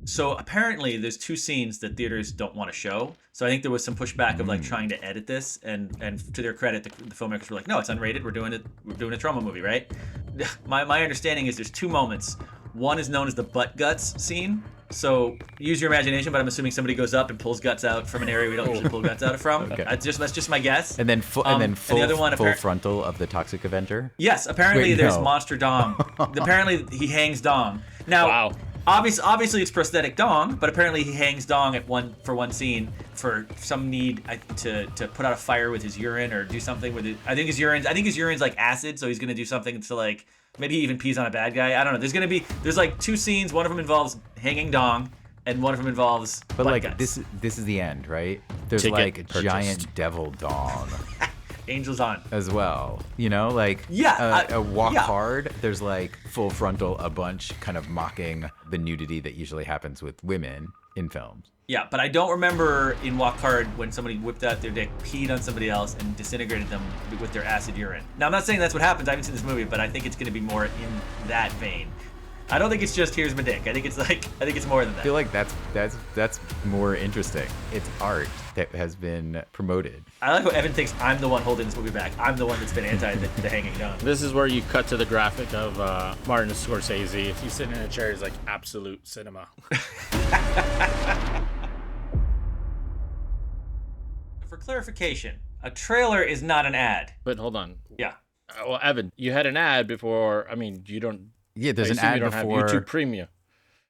So apparently there's two scenes that theaters don't want to show. So I think there was some pushback of like trying to edit this, and to their credit, the filmmakers were like, no, it's unrated. We're doing a trauma movie, right? My understanding is there's two moments. One is known as the butt guts scene. So use your imagination, but I'm assuming somebody goes up and pulls guts out from an area we don't usually pull guts out from. Okay. That's just my guess. And then full the other one, full frontal of the Toxic Avenger. Yes, apparently Wait, there's no. monster dong. Apparently he hangs dong. Now, Wow. obviously it's prosthetic dong, but apparently he hangs dong for one scene for some need to put out a fire with his urine or do something with it. I think his urine's like acid, so he's gonna do something to like maybe he even pees on a bad guy. I don't know. There's like two scenes. One of them involves hanging dong, and one of them involves. But like guts. this is the end, right? There's Ticket like purchased. giant devil dong Angels on. as well. You know, like a walk yeah. hard. There's like full frontal, a bunch kind of mocking the nudity that usually happens with women in films. Yeah, but I don't remember in Walk Hard when somebody whipped out their dick, peed on somebody else, and disintegrated them with their acid urine. Now, I'm not saying that's what happens. I haven't seen this movie, but I think it's going to be more in that vein. I don't think it's just here's my dick. I think it's more than that. I feel like that's more interesting. It's art that has been promoted. I like how Evan thinks I'm the one holding this movie back. I'm the one that's been anti the hanging dong. This is where you cut to the graphic of Martin Scorsese. If he's sitting in a chair, he's like absolute cinema. For clarification, a trailer is not an ad. But hold on. Yeah. Well, Evan, you had an ad before. I mean, you don't. Yeah, there's I an assume ad you don't before. have YouTube Premium.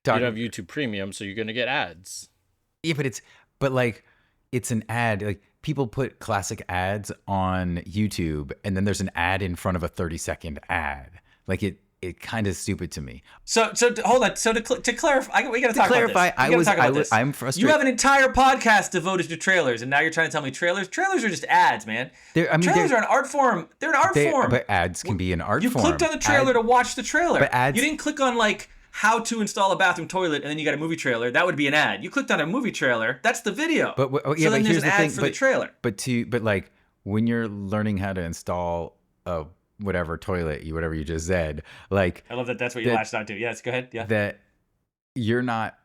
Doc- You don't have YouTube Premium, so you're gonna get ads. Yeah, but like it's an ad. Like people put classic ads on YouTube, and then there's an ad in front of a 30-second ad. Like it kind of stupid to me. So hold on. So to clarify, we got to talk clarify, about this. I'm frustrated. You have an entire podcast devoted to trailers, and now you're trying to tell me trailers are just ads, man. Trailers are an art form. They're an art form. But ads can be an art You form. clicked on the trailer to watch the trailer. But ads- You didn't click on like how to install a bathroom toilet, and then you got a movie trailer. That would be an ad. You clicked on a movie trailer. That's the video. But so then there's here's an the ad thing. for the trailer. But like when you're learning how to install a whatever toilet, whatever you just said, like I love that. That's what you latched onto. Yes, go ahead. Yeah. that you're not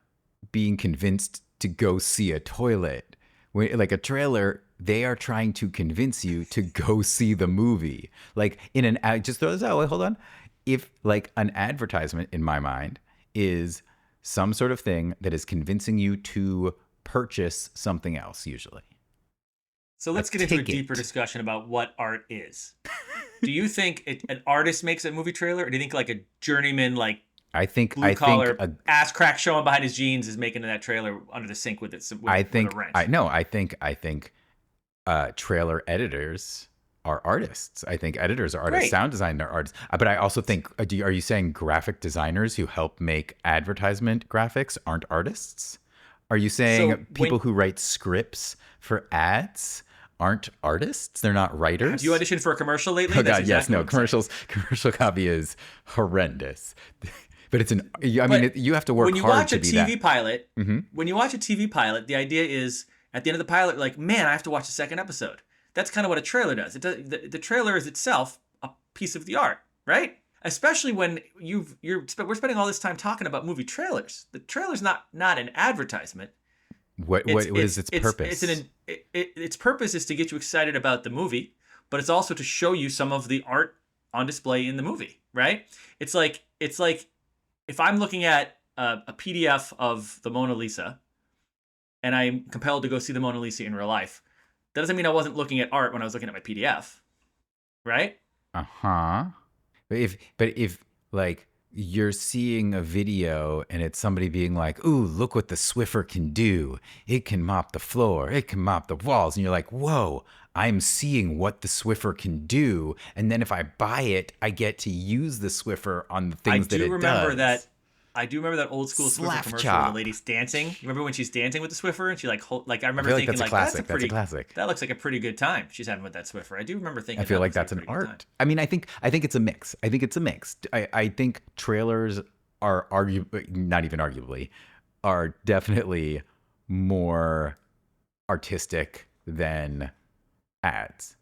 being convinced to go see a toilet. Like a trailer, they are trying to convince you to go see the movie. Like in an ad, just throw this out. Wait, hold on. If like an advertisement in my mind is some sort of thing that is convincing you to purchase something else, usually. So let's get into a deeper discussion about what art is. Do you think an artist makes a movie trailer, or do you think like a journeyman, like blue collar ass crack showing behind his jeans is making that trailer under the sink with a wrench? I think trailer editors are artists. I think editors are artists. Great. Sound designers are artists. But I also think, are you saying graphic designers who help make advertisement graphics aren't artists? Are you saying people who write scripts for ads aren't artists? They're not writers? Have you auditioned for a commercial lately? Oh God, yes, no. Commercial copy is horrendous. But it's you have to work hard to be that. When you watch a TV pilot, the idea is at the end of the pilot, like, man, I have to watch the second episode. That's kind of what a trailer does. The trailer is itself a piece of the art, right? Especially when we're spending all this time talking about movie trailers. The trailer's not an advertisement. What is its purpose? Its purpose is to get you excited about the movie, but it's also to show you some of the art on display in the movie, right? It's like if I'm looking at a PDF of the Mona Lisa, and I'm compelled to go see the Mona Lisa in real life, that doesn't mean I wasn't looking at art when I was looking at my PDF, right? But if like you're seeing a video and it's somebody being like, "Ooh, look what the Swiffer can do. It can mop the floor. It can mop the walls." And you're like, "Whoa, I'm seeing what the Swiffer can do." And then if I buy it, I get to use the Swiffer on the things that it does. I do remember that old school Swiffer commercial where the lady's dancing. You remember when she's dancing with the Swiffer and she I remember thinking that's a classic. That looks like a pretty good time she's having with that Swiffer. I do remember thinking. I feel like that's an art. I mean, I think it's a mix. I think trailers are not even arguably, are definitely more artistic than ads.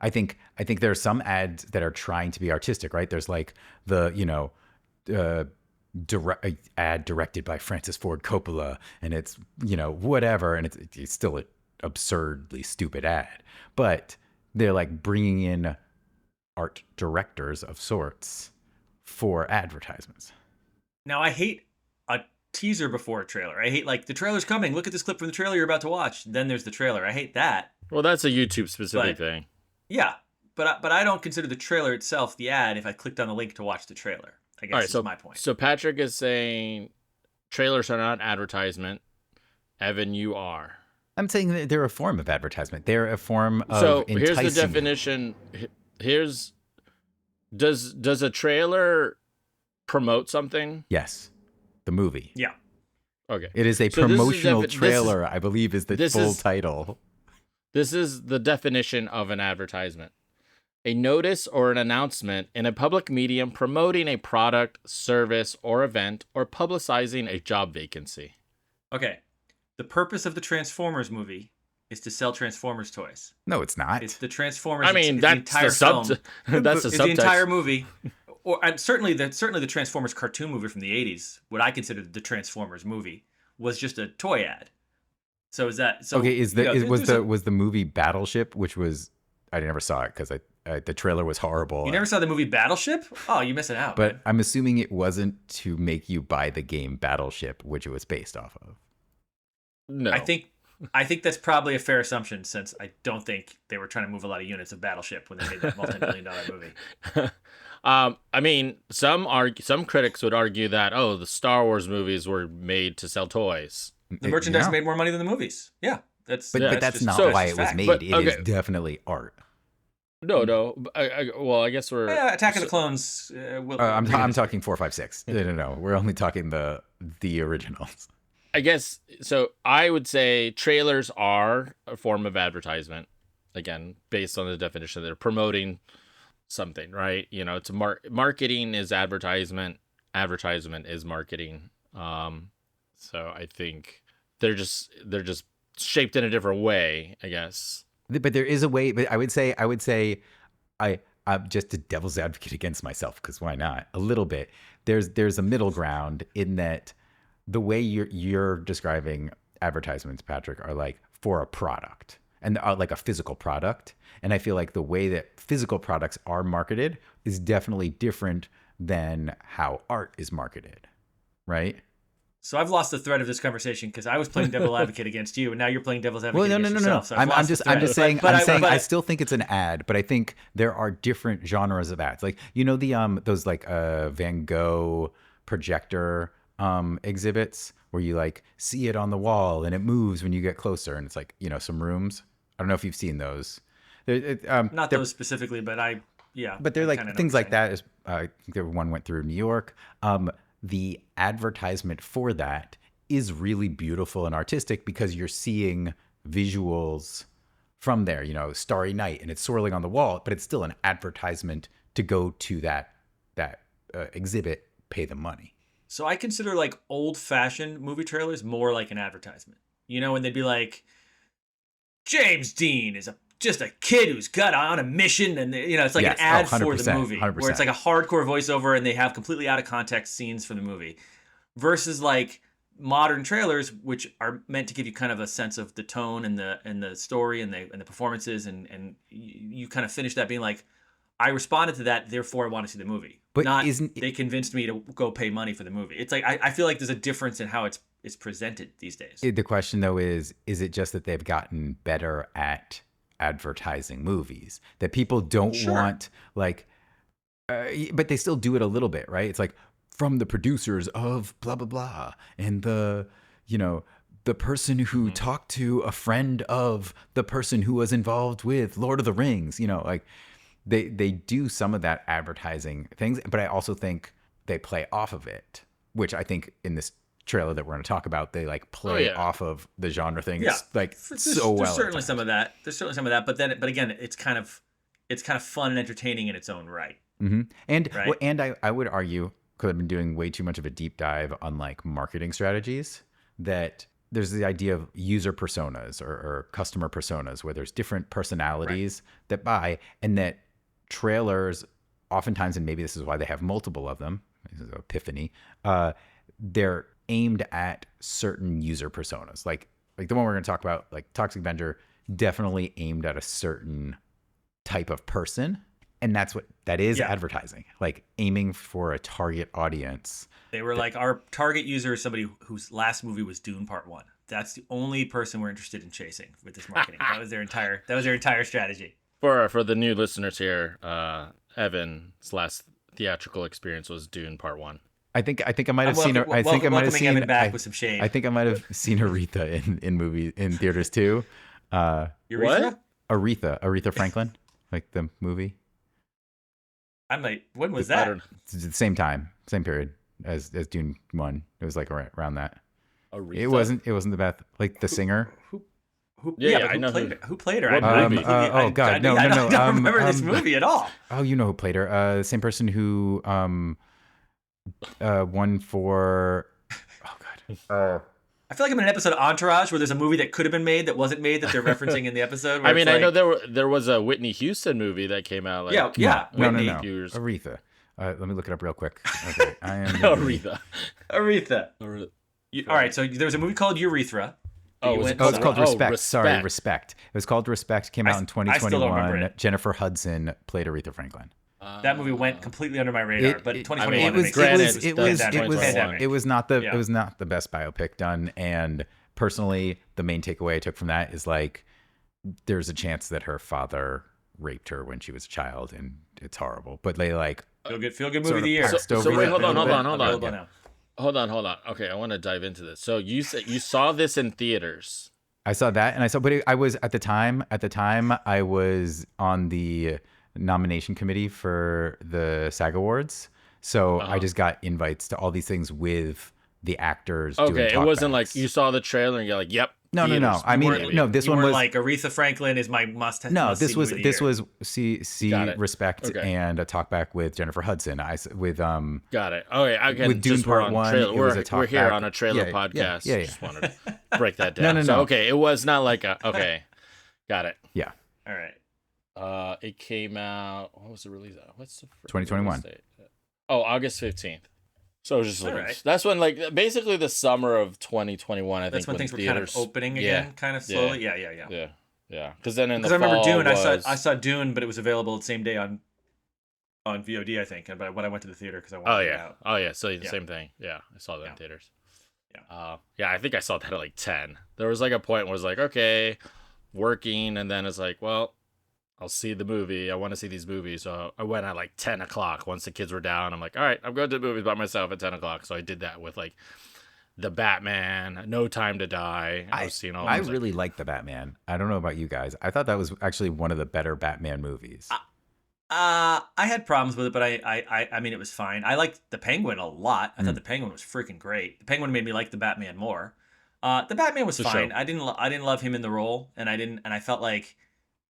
I think there are some ads that are trying to be artistic, right? There's like the ad directed by Francis Ford Coppola, and it's, whatever, and it's still an absurdly stupid ad, but they're like bringing in art directors of sorts for advertisements. Now, I hate a teaser before a trailer. I hate, like, the trailer's coming. Look at this clip from the trailer you're about to watch. Then there's the trailer. I hate that. Well, that's a YouTube specific thing. Yeah, but I don't consider the trailer itself the ad if I clicked on the link to watch the trailer. I guess is my point. So Patrick is saying trailers are not advertisement. Evan, you are. I'm saying that they're a form of advertisement. They're a form of enticing. Here's the definition. Does a trailer promote something? Yes. The movie. Yeah. Okay. It is a promotional trailer, I believe is the full title. This is the definition of an advertisement. A notice or an announcement in a public medium promoting a product, service, or event, or publicizing a job vacancy. Okay. The purpose of the Transformers movie is to sell Transformers toys. No, it's not. It's the Transformers. I mean, that's the subtext. That's the subtext. The entire movie. Or certainly the Transformers cartoon movie from the 80s, what I consider the Transformers movie, was just a toy ad. So is that so? Okay, was the movie Battleship, which was I never saw it because the trailer was horrible. You never saw the movie Battleship? Oh, you're missing out. But man. I'm assuming it wasn't to make you buy the game Battleship, which it was based off of. No, I think that's probably a fair assumption, since I don't think they were trying to move a lot of units of Battleship when they made that multi-million-dollar movie. I mean, some critics would argue that the Star Wars movies were made to sell toys. The merchandise made more money than the movies. Yeah, that's not why it was made. But, it is definitely art. No. I guess we're Attack of the Clones. I'm talking 4, 5, 6. No. We're only talking the originals. I guess so. I would say trailers are a form of advertisement. Again, based on the definition, they're promoting something, right? It's marketing is advertisement. Advertisement is marketing. So I think they're just shaped in a different way, I guess. But there is a way. But I would say I'm just a devil's advocate against myself, because why not? A little bit. There's a middle ground in that the way you're describing advertisements, Patrick, are like for a product and like a physical product. And I feel like the way that physical products are marketed is definitely different than how art is marketed, right? So I've lost the thread of this conversation because I was playing devil's advocate against you, and now you're playing devil's advocate against yourself. So I'm just saying I still think it's an ad, but I think there are different genres of ads. Like, those like Van Gogh projector exhibits where you like see it on the wall and it moves when you get closer, and it's like, some rooms. I don't know if you've seen those. Not those specifically, but But they're like things like that. I think there one went through New York. The advertisement for that is really beautiful and artistic because you're seeing visuals from there, Starry Night, and it's swirling on the wall, but it's still an advertisement to go to that exhibit, pay the money. So I consider like old-fashioned movie trailers more like an advertisement. When they'd be like, James Dean is just a kid who's got on a mission, and it's like an ad for the movie 100%. Where it's like a hardcore voiceover and they have completely out of context scenes for the movie, versus like modern trailers, which are meant to give you kind of a sense of the tone and the story and the performances, and you kind of finish that being like, I responded to that, therefore I want to see the movie. But they convinced me to go pay money for the movie. It's like I feel like there's a difference in how it's presented these days. The question though is it just that they've gotten better at advertising movies, that people don't want but they still do it a little bit, right? It's like, from the producers of blah blah blah, and the person who talked to a friend of the person who was involved with Lord of the Rings, like they do some of that advertising things, but I also think they play off of it, which I think in this trailer that we're going to talk about, they like play off of the genre thing. Yeah. It's like well. There's certainly some of that. But again, it's kind of fun and entertaining in its own right. Mm-hmm. And I would argue, because I've been doing way too much of a deep dive on like marketing strategies, that there's the idea of user personas or customer personas, where there's different personalities that buy, and that trailers oftentimes, and maybe this is why they have multiple of them, epiphany. They're aimed at certain user personas, like the one we're going to talk about, like Toxic Avenger, definitely aimed at a certain type of person, and that is advertising, like aiming for a target audience. They were like, our target user is somebody whose last movie was Dune Part 1. That's the only person we're interested in chasing with this marketing. That was their entire strategy. For the new listeners here, Evan's last theatrical experience was Dune Part 1. I think I might have seen her. I think I might have seen Evan back with some shade. I think I might have seen Aretha in theaters too. Urethra? Aretha Franklin, like the movie. When was that? It's the same period as Dune 1. It was like around that. Aretha? It wasn't the Beth, like the singer. I know who played her. What movie? Oh God, no. I don't remember this movie at all. Oh, you know who played her? The same person who won for. Oh God. I feel like I'm in an episode of Entourage where there's a movie that could have been made that wasn't made that they're referencing in the episode. I mean, I know there was a Whitney Houston movie that came out. Like, No. Years. Aretha. Let me look it up real quick. Okay, I am Aretha. All right, so there was a movie called Urethra. It's called Respect. Respect. Sorry, Respect. It was called Respect. Came out in I still don't remember 2021. it. Jennifer Hudson played Aretha Franklin. That movie went completely under my radar, but 2021 it was not the best biopic done, and personally the main takeaway I took from that is like there's a chance that her father raped her when she was a child, and it's horrible, but they like feel good movie of the year. So wait, hold on. Okay, I want to dive into this. So you said you saw this in theaters. I saw that, and but I was at the time I was on the nomination committee for the SAG Awards, so I just got invites to all these things with the actors. Okay, it wasn't like you saw the trailer and you're like, "Yep." No. I mean, no. This one was like Aretha Franklin is my must. No, this was see Got it. Respect and a talk back with Jennifer Hudson. Got it. Okay, again, with Dune Part 1, we're here on a trailer podcast. Yeah. Just wanted to break that down. No. So, okay, it was not like okay, got it. Yeah. All right. It came out. What was the release? What's the 2021? Oh, August 15th. So it was just right. That's when, like, basically the summer of 2021. That's when things were kind of opening again, kind of slowly. Yeah. Because then I remember Dune. I saw Dune, but it was available the same day on VOD, I think. But when I went to the theater because I wanted to get out. Oh yeah. So the same thing. Yeah, I saw that in theaters. Yeah. I think I saw that at like 10. There was like a point where it was like, okay, working, and then it's like, well, I'll see the movie. I want to see these movies. So I went at like 10 o'clock once the kids were down. I'm like, all right, I'm going to the movies by myself at 10 o'clock. So I did that with like the Batman, No Time to Die. I really liked the Batman. I don't know about you guys. I thought that was actually one of the better Batman movies. I had problems with it, but I mean, it was fine. I liked the Penguin a lot. I thought the Penguin was freaking great. The Penguin made me like the Batman more. The Batman was fine. I didn't love him in the role, and I felt like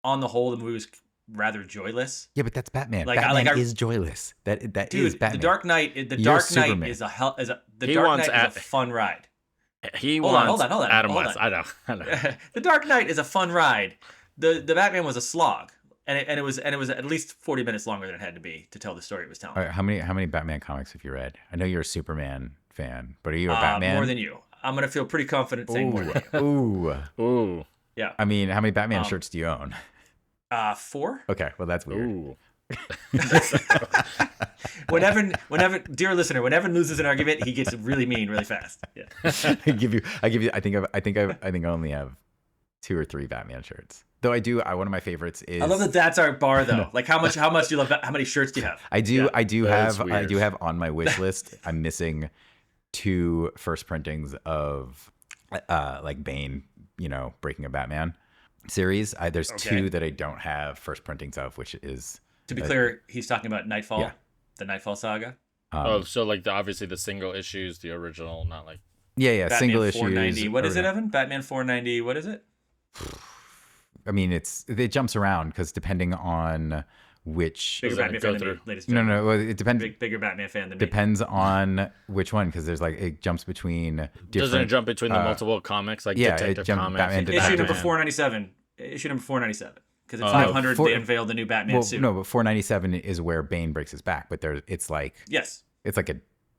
on the whole the movie was rather joyless. Yeah, but that's Batman. Like, Batman is joyless. That dude, is Batman. The Dark Knight is a fun ride. He wants Adam West. I know. The Dark Knight is a fun ride. The Batman was a slog. And it was at least 40 minutes longer than it had to be to tell the story it was telling. All right, how many Batman comics have you read? I know you're a Superman fan, but are you a Batman? More than you. I'm gonna feel pretty confident saying more than you. Ooh. Yeah. I mean, how many Batman shirts do you own? 4. Okay, well that's weird. Ooh. Whenever, dear listener, when Evan loses an argument, he gets really mean really fast. Yeah. I give you. I think I only have 2 or 3 Batman shirts. Though one of my favorites is. I love that that's our bar though. No. Like how much do you love? How many shirts do you have? I do have on my wish list. I'm missing 2 first printings of like Bane, Breaking a Batman series. There's 2 that I don't have first printings of, which is. To be clear, he's talking about Nightfall, the Nightfall saga. So like obviously the single issues, the original, not like. Yeah, Batman single 490. issues. What is it, Evan? Batman 490. What is it? I mean, it jumps around because depending on which bigger Batman fan than me, latest no, it depends. Bigger Batman fan than me. Depends on which one, because there's like it jumps between different. Doesn't it jump between the multiple comics like Detective Comics? Issue number 497. Because in 500 they unveiled the new Batman suit. No, but 497 is where Bane breaks his back. But it's like yes, It's like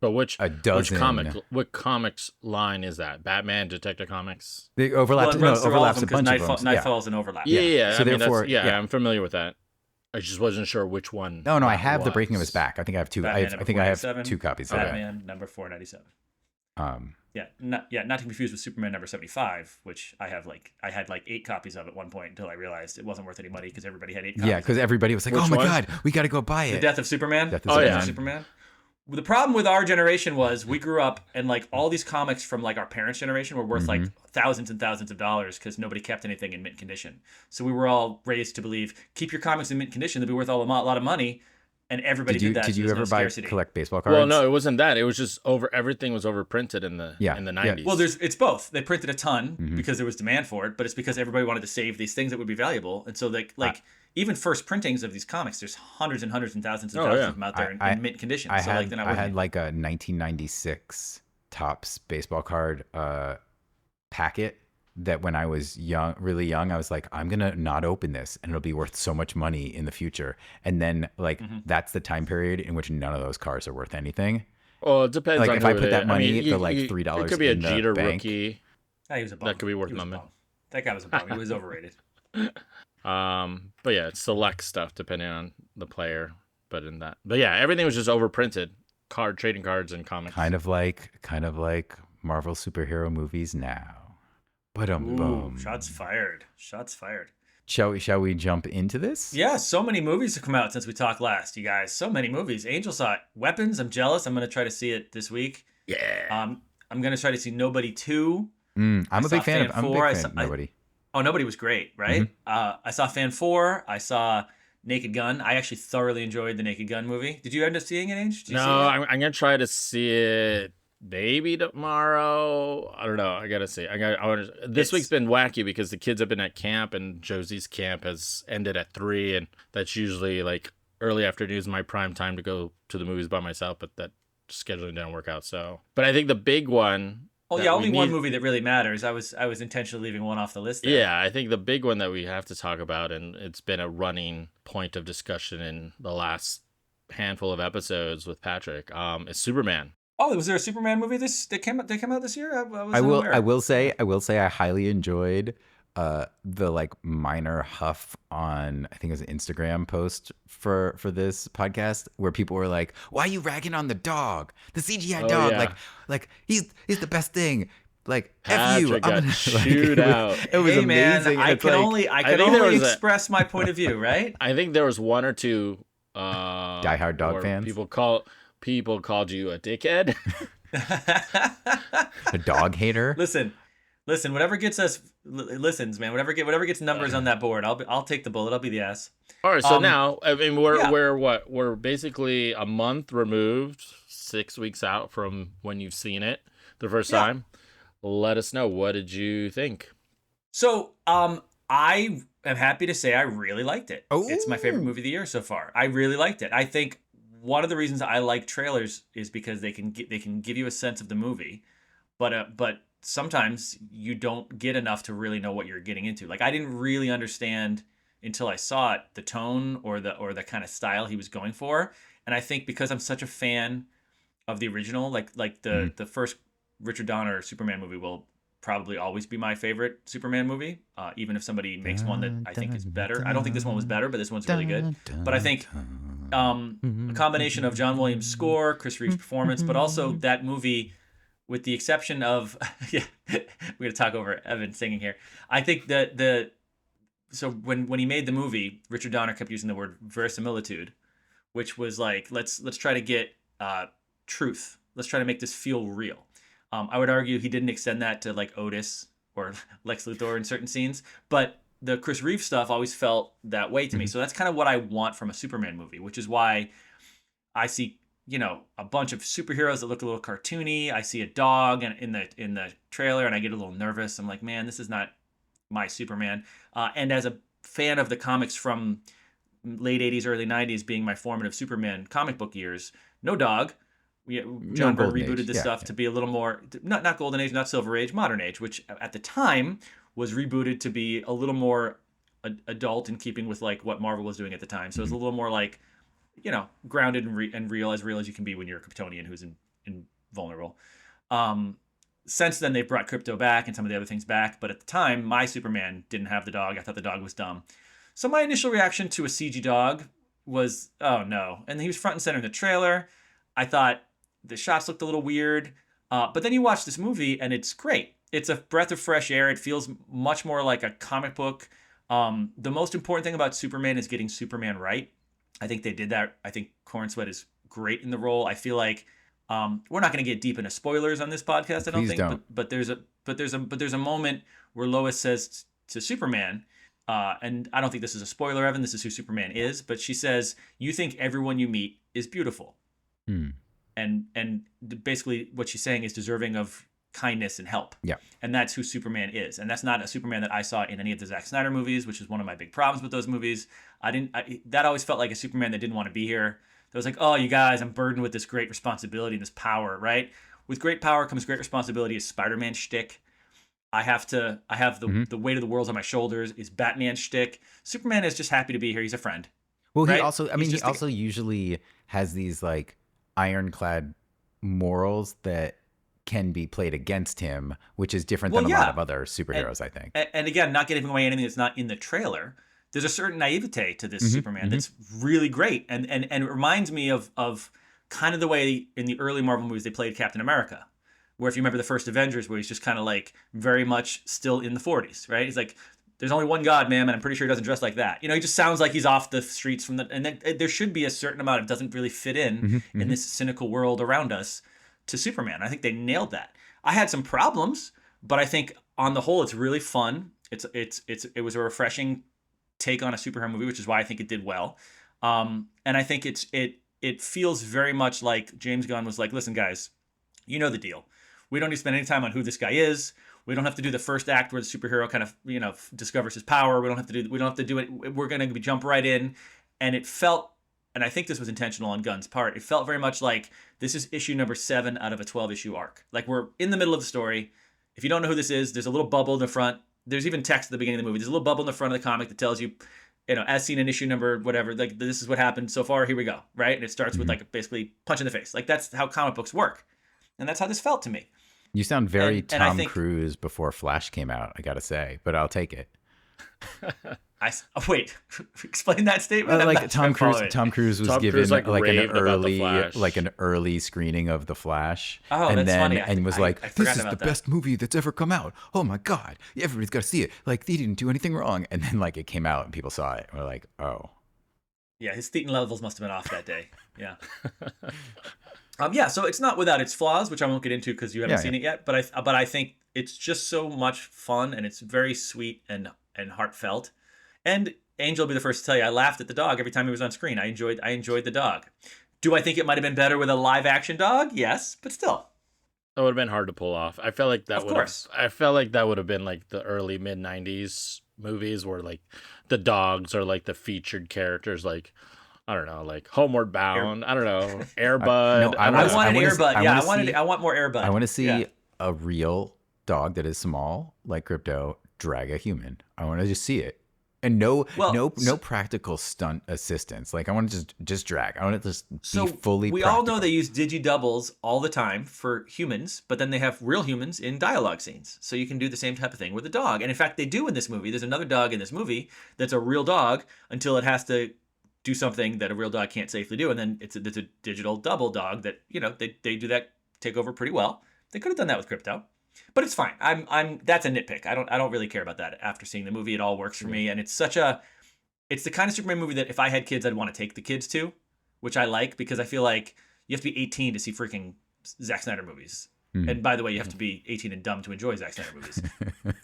But which dozen. what comics line is that? Batman, Detective Comics? They overlap. Well, it No, runs it through all of overlaps them a bunch of them. Nightfall's an overlap. Yeah. So I mean, therefore, I'm familiar with that. I just wasn't sure which one. No, I that have the was. Breaking of His Back. I think I have two. I think I have 2 copies of Batman number 497. it. Not to be confused with Superman number 75, which I had like 8 copies of at one point until I realized it wasn't worth any money because everybody had 8 copies. Yeah, because everybody was like, Which "Oh my one? god, we got to go buy it." The Death of Superman. Superman. The problem with our generation was we grew up and like all these comics from like our parents' generation were worth like thousands and thousands of dollars because nobody kept anything in mint condition. So we were all raised to believe keep your comics in mint condition; they'll be worth a lot of money. And everybody did that. Did you ever collect baseball cards? Well, no, it wasn't that. It was just everything was overprinted in the 90s. Well, it's both. They printed a ton because there was demand for it, but it's because everybody wanted to save these things that would be valuable. And so like even first printings of these comics, there's hundreds and hundreds and thousands of them out there in mint condition. I so had, like they're not worth like a 1996 Topps baseball card packet that when I was really young, I was like, I'm going to not open this and it'll be worth so much money in the future. And then like, that's the time period in which none of those cards are worth anything. Well, it depends like on if who I put it that is. money, I mean, the like $3 it could be a in the Jeter bank. rookie. He was a bum. That could be worth He was a money. bum. That guy was a bum. He was overrated. But yeah, it's select stuff depending on the player. But yeah, everything was just overprinted. Trading cards and comics. Kind of like Marvel superhero movies now. Ooh, shots fired. Shots fired. Shall we jump into this? Yeah, so many movies have come out since we talked last, you guys. So many movies. Angel saw it. Weapons, I'm jealous. I'm going to try to see it this week. Yeah. I'm going to try to see Nobody 2. I'm a big fan of Nobody. Nobody was great, right? I saw Fan 4. I saw Naked Gun. I actually thoroughly enjoyed the Naked Gun movie. Did you end up seeing it, Ange? No, I'm going to try to see it maybe tomorrow. I don't know. I got to see. This week's been wacky because the kids have been at camp and Josie's camp has ended at 3. And that's usually like early afternoon is my prime time to go to the movies by myself, but that scheduling didn't work out. So, but I think the big one. Oh yeah, only one movie that really matters. I was intentionally leaving one off the list there. Yeah, I think the big one that we have to talk about, and it's been a running point of discussion in the last handful of episodes with Patrick, is Superman. Oh, was there a Superman movie that came out this year? I will say I highly enjoyed the like minor huff on, I think it was an Instagram post for this podcast where people were like, "Why are you ragging on the dog? The CGI dog, yeah. like he's the best thing." Like Patrick F you, got chewed out. It was Man, amazing. I can only express my point of view, right? I think there was one or two diehard dog fans. People called you a dickhead. A dog hater. Listen, whatever gets us listens, man. Whatever gets numbers on that board, I'll take the bullet. I'll be the ass. All right, so now I mean we're basically a month removed, 6 weeks out from when you've seen it the first time. Let us know, what did you think? So, I am happy to say I really liked it. Oh. It's my favorite movie of the year so far. I really liked it. I think one of the reasons I like trailers is because they can give you a sense of the movie, but sometimes you don't get enough to really know what you're getting into. Like I didn't really understand until I saw it the tone or the kind of style he was going for, and I think because I'm such a fan of the original, like the first Richard Donner Superman movie will probably always be my favorite Superman movie, even if somebody makes one that I think is better. I don't think this one was better, but this one's really good. But I think a combination of John Williams' score, Chris Reeve's performance, but also that movie, with the exception of we're gonna talk over Evan singing here. I think that so when he made the movie, Richard Donner kept using the word verisimilitude, which was like let's try to get truth. Let's try to make this feel real. I would argue he didn't extend that to like Otis or Lex Luthor in certain scenes, but the Chris Reeve stuff always felt that way to me. So that's kind of what I want from a Superman movie, which is why I see, a bunch of superheroes that look a little cartoony. I see a dog in the trailer and I get a little nervous. I'm like, man, this is not my Superman. And as a fan of the comics from late 80s, early 90s being my formative Superman comic book years, no dog. John Byrne rebooted this stuff to be a little more, not Golden Age, not Silver Age, Modern Age, which at the time was rebooted to be a little more adult in keeping with like what Marvel was doing at the time. So it was a little more like grounded and real as you can be when you're a Kryptonian who's invulnerable. Since then, they've brought Krypto back and some of the other things back. But at the time, my Superman didn't have the dog. I thought the dog was dumb. So my initial reaction to a CG dog was, oh no. And he was front and center in the trailer. I thought the shots looked a little weird. But then you watch this movie and it's great. It's a breath of fresh air. It feels much more like a comic book. The most important thing about Superman is getting Superman right. I think they did that. I think Corn Sweat is great in the role. I feel like we're not going to get deep into spoilers on this podcast. I don't think. But there's a moment where Lois says to Superman, and I don't think this is a spoiler, Evan. This is who Superman is. But she says, "You think everyone you meet is beautiful," and basically what she's saying is deserving of kindness and help. Yeah. And that's who Superman is. And that's not a Superman that I saw in any of the Zack Snyder movies, which is one of my big problems with those movies. That always felt like a Superman that didn't want to be here. That was like, oh, you guys, I'm burdened with this great responsibility and this power, right? With great power comes great responsibility is Spider-Man shtick. I have the weight of the world on my shoulders is Batman shtick. Superman is just happy to be here. He's a friend. Well, right? he also usually has these like ironclad morals that can be played against him, which is different than a lot of other superheroes, I think. And again, not giving away anything that's not in the trailer, there's a certain naivete to this Superman that's really great. And it reminds me of kind of the way in the early Marvel movies they played Captain America, where if you remember the first Avengers, where he's just kind of like very much still in the 40s, right? He's like, there's only one God, man, and I'm pretty sure he doesn't dress like that. He just sounds like he's off the streets and there should be a certain amount of doesn't really fit in this cynical world around us to Superman. I think they nailed that. I had some problems, but I think on the whole, it's really fun. It was a refreshing take on a superhero movie, which is why I think it did well. And I think it feels very much like James Gunn was like, listen, guys, you know the deal. We don't need to spend any time on who this guy is. We don't have to do the first act where the superhero kind of, discovers his power. We don't have to do it. We're going to jump right in. And it felt, and I think this was intentional on Gunn's part, it felt very much like this is issue number 7 out of a 12-issue arc. Like we're in the middle of the story. If you don't know who this is, there's a little bubble in the front. There's even text at the beginning of the movie. There's a little bubble in the front of the comic that tells you, as seen in issue number whatever, like this is what happened so far. Here we go, right? And it starts with like basically punch in the face. Like that's how comic books work, and that's how this felt to me. You sound very Tom Cruise before Flash came out, I gotta say, but I'll take it. Wait, explain that statement. Like Tom Cruise was given like an early screening of The Flash. Oh, and that's funny. And was like, this is the best movie that's ever come out. Oh my God, everybody's got to see it. Like they didn't do anything wrong. And then like it came out and people saw it. And we're like, oh. Yeah, his thetan levels must have been off that day. Yeah. So it's not without its flaws, which I won't get into because you haven't seen it yet. But I think it's just so much fun and it's very sweet and heartfelt. And Angel will be the first to tell you, I laughed at the dog every time he was on screen. I enjoyed the dog. Do I think it might have been better with a live action dog? Yes, but still. It would have been hard to pull off. I felt like that would have been like the early mid 90s movies where like the dogs are like the featured characters, like I don't know, like Homeward Bound. I don't know, Air Bud. I wanted Air Bud. I want more Air Bud. I want to see a real dog that is small, like Krypto, drag a human. I want to just see it, and no practical stunt assistance. Like I want to just drag. I want to just be fully. We all know they use digi-doubles all the time for humans, but then they have real humans in dialogue scenes. So you can do the same type of thing with a dog. And in fact, they do in this movie. There's another dog in this movie that's a real dog until it has to do something that a real dog can't safely do, and then it's a digital double dog that they do that take over pretty well. They could have done that with Krypto, but it's fine. That's a nitpick. I don't really care about that. After seeing the movie, it all works for me, and it's the kind of Superman movie that if I had kids, I'd want to take the kids to, which I like because I feel like you have to be 18 to see freaking Zack Snyder movies. And by the way, you have to be 18 and dumb to enjoy Zack Snyder movies.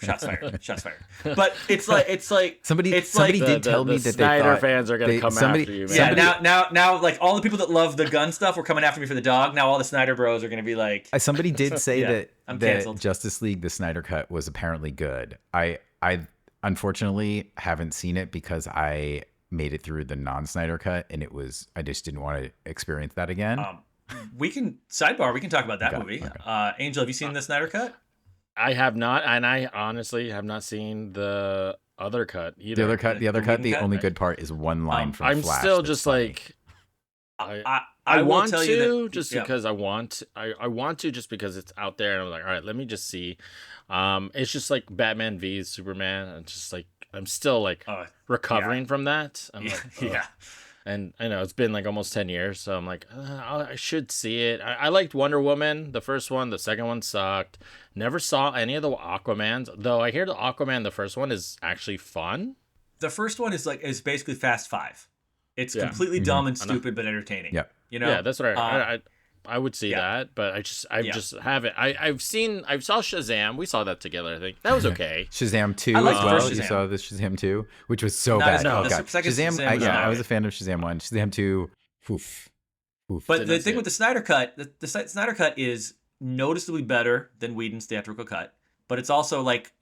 Shots fired. But it's like somebody did tell me that Snyder fans are gonna come after you, man. Yeah, now like all the people that love the Gunn stuff were coming after me for the dog. Now all the Snyder bros are gonna be like. Somebody did say that Justice League, the Snyder cut, was apparently good. I unfortunately haven't seen it because I made it through the non-Snyder cut, and I just didn't want to experience that again. We can talk about that movie. Okay. Angel, have you seen the Snyder Cut? I have not, and I honestly have not seen the other cut either. The other cut, the only good part is one line from I'm Flash. Still just funny. Like, I will want tell to you that, just yeah. because I want to just because it's out there and I'm like, all right, let me just see. It's just like Batman v Superman. And just like I'm still like recovering from that. I'm like, yeah. And I know it's been like almost 10 years, so I'm like, I should see it. I liked Wonder Woman, the first one. The second one sucked. Never saw any of the Aquamans, though. I hear the Aquaman, the first one, is actually fun. The first one is basically Fast Five. It's completely Mm-hmm. dumb and stupid, but entertaining. Yep. You know? Yeah, that's what I would see that, but I just haven't. I saw Shazam. We saw that together. I think that was okay. Shazam 2 I liked as the well. first You Shazam. saw this Shazam 2, which was so No, bad. no, Oh the god, second Shazam. Shazam was I was not a fan of Shazam 1. Shazam 2. Oof. But the thing with the Snyder Cut, the Snyder Cut is noticeably better than Whedon's theatrical cut, but it's also like,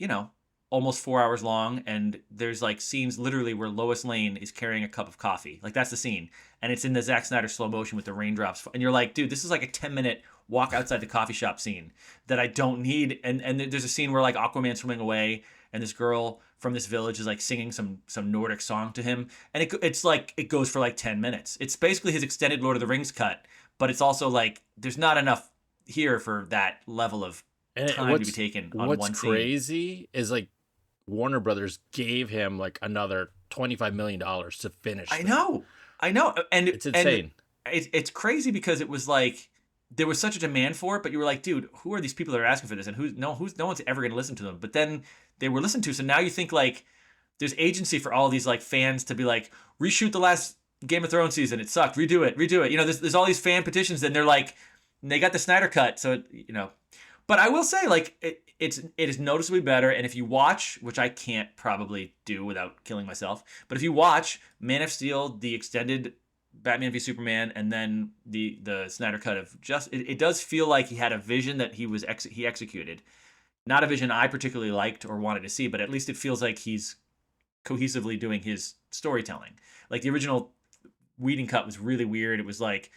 almost 4 hours long, and there's like scenes literally where Lois Lane is carrying a cup of coffee. Like that's the scene. And it's in the Zack Snyder slow motion with the raindrops. And you're like, dude, this is like a 10-minute walk outside the coffee shop scene that I don't need. And there's a scene where like Aquaman's swimming away and this girl from this village is like singing some Nordic song to him. And it's like, it goes for like 10 minutes. It's basically his extended Lord of the Rings cut, but it's also like, there's not enough here for that level of time to be taken on one scene. What's crazy is like Warner Brothers gave him like another $25 million to finish. I know. And it's insane. And it's crazy because it was like, there was such a demand for it, but you were like, dude, who are these people that are asking for this? And no one's ever going to listen to them. But then they were listened to. So now you think like there's agency for all these like fans to be like, reshoot the last Game of Thrones season. It sucked. Redo it. There's all these fan petitions, and they're like, they got the Snyder cut. So, but I will say like it is noticeably better. And if you watch, which I can't probably do without killing myself, but if you watch Man of Steel, the extended Batman v Superman, and then the Snyder cut of it does feel like he had a vision that he executed. Not a vision I particularly liked or wanted to see, but at least it feels like he's cohesively doing his storytelling. Like the original Whedon cut was really weird. It was like,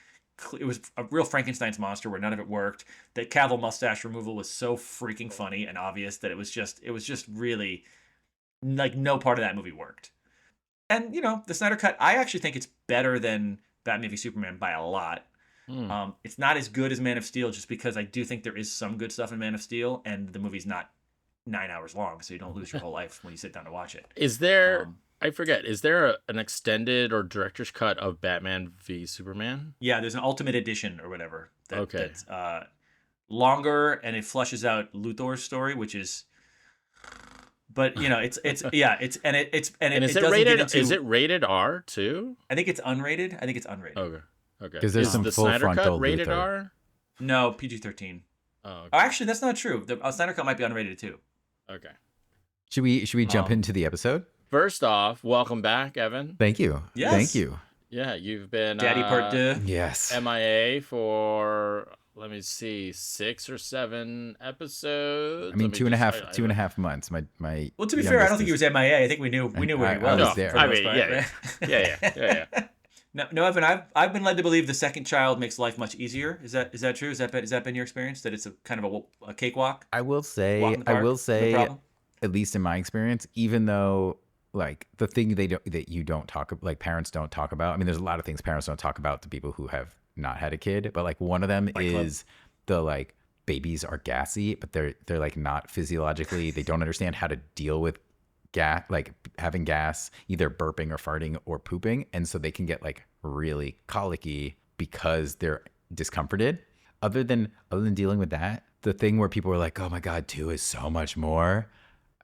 it was a real Frankenstein's monster where none of it worked. That Cavill mustache removal was so freaking funny and obvious that it was just really like no part of that movie worked. And the Snyder cut, I actually think it's better than Batman v Superman by a lot. It's not as good as Man of Steel, just because I do think there is some good stuff in Man of Steel, and the movie's not 9 hours long, so you don't lose your whole life when you sit down to watch it. Is there? I forget. Is there an extended or director's cut of Batman v Superman? Yeah, there's an Ultimate Edition or whatever. That's longer, and it flushes out Luthor's story, which is. But it's is it rated? Is it rated R too? I think it's unrated. Okay. Because there's some the full Snyder frontal cut rated Luthor. R? No, PG-13. Oh, okay. Oh, actually, that's not true. The Snyder cut might be unrated too. Okay. Should we jump into the episode? First off, welcome back, Evan. Thank you. Yes. Thank you. Yeah, you've been Daddy Part 2. Yes. MIA for, let me see, 6 or 7 episodes. I mean, two and a half months. My well, to be fair, I don't think he was MIA. I think we knew where he was. I was there. I mean, yeah. No, Evan, I've been led to believe the second child makes life much easier. Is that true? Has that been your experience? That it's a kind of a cakewalk? I will say, Walk in the park? No problem? at least in my experience, even though like the thing you don't talk about, like parents don't talk about. I mean, there's a lot of things parents don't talk about to people who have not had a kid, but like one of them is the like babies are gassy, but they're like not physiologically. They don't understand how to deal with gas, like having gas, either burping or farting or pooping, and so they can get like really colicky because they're discomforted. Other than dealing with that, the thing where people are like, "Oh my God, 2 is so much more."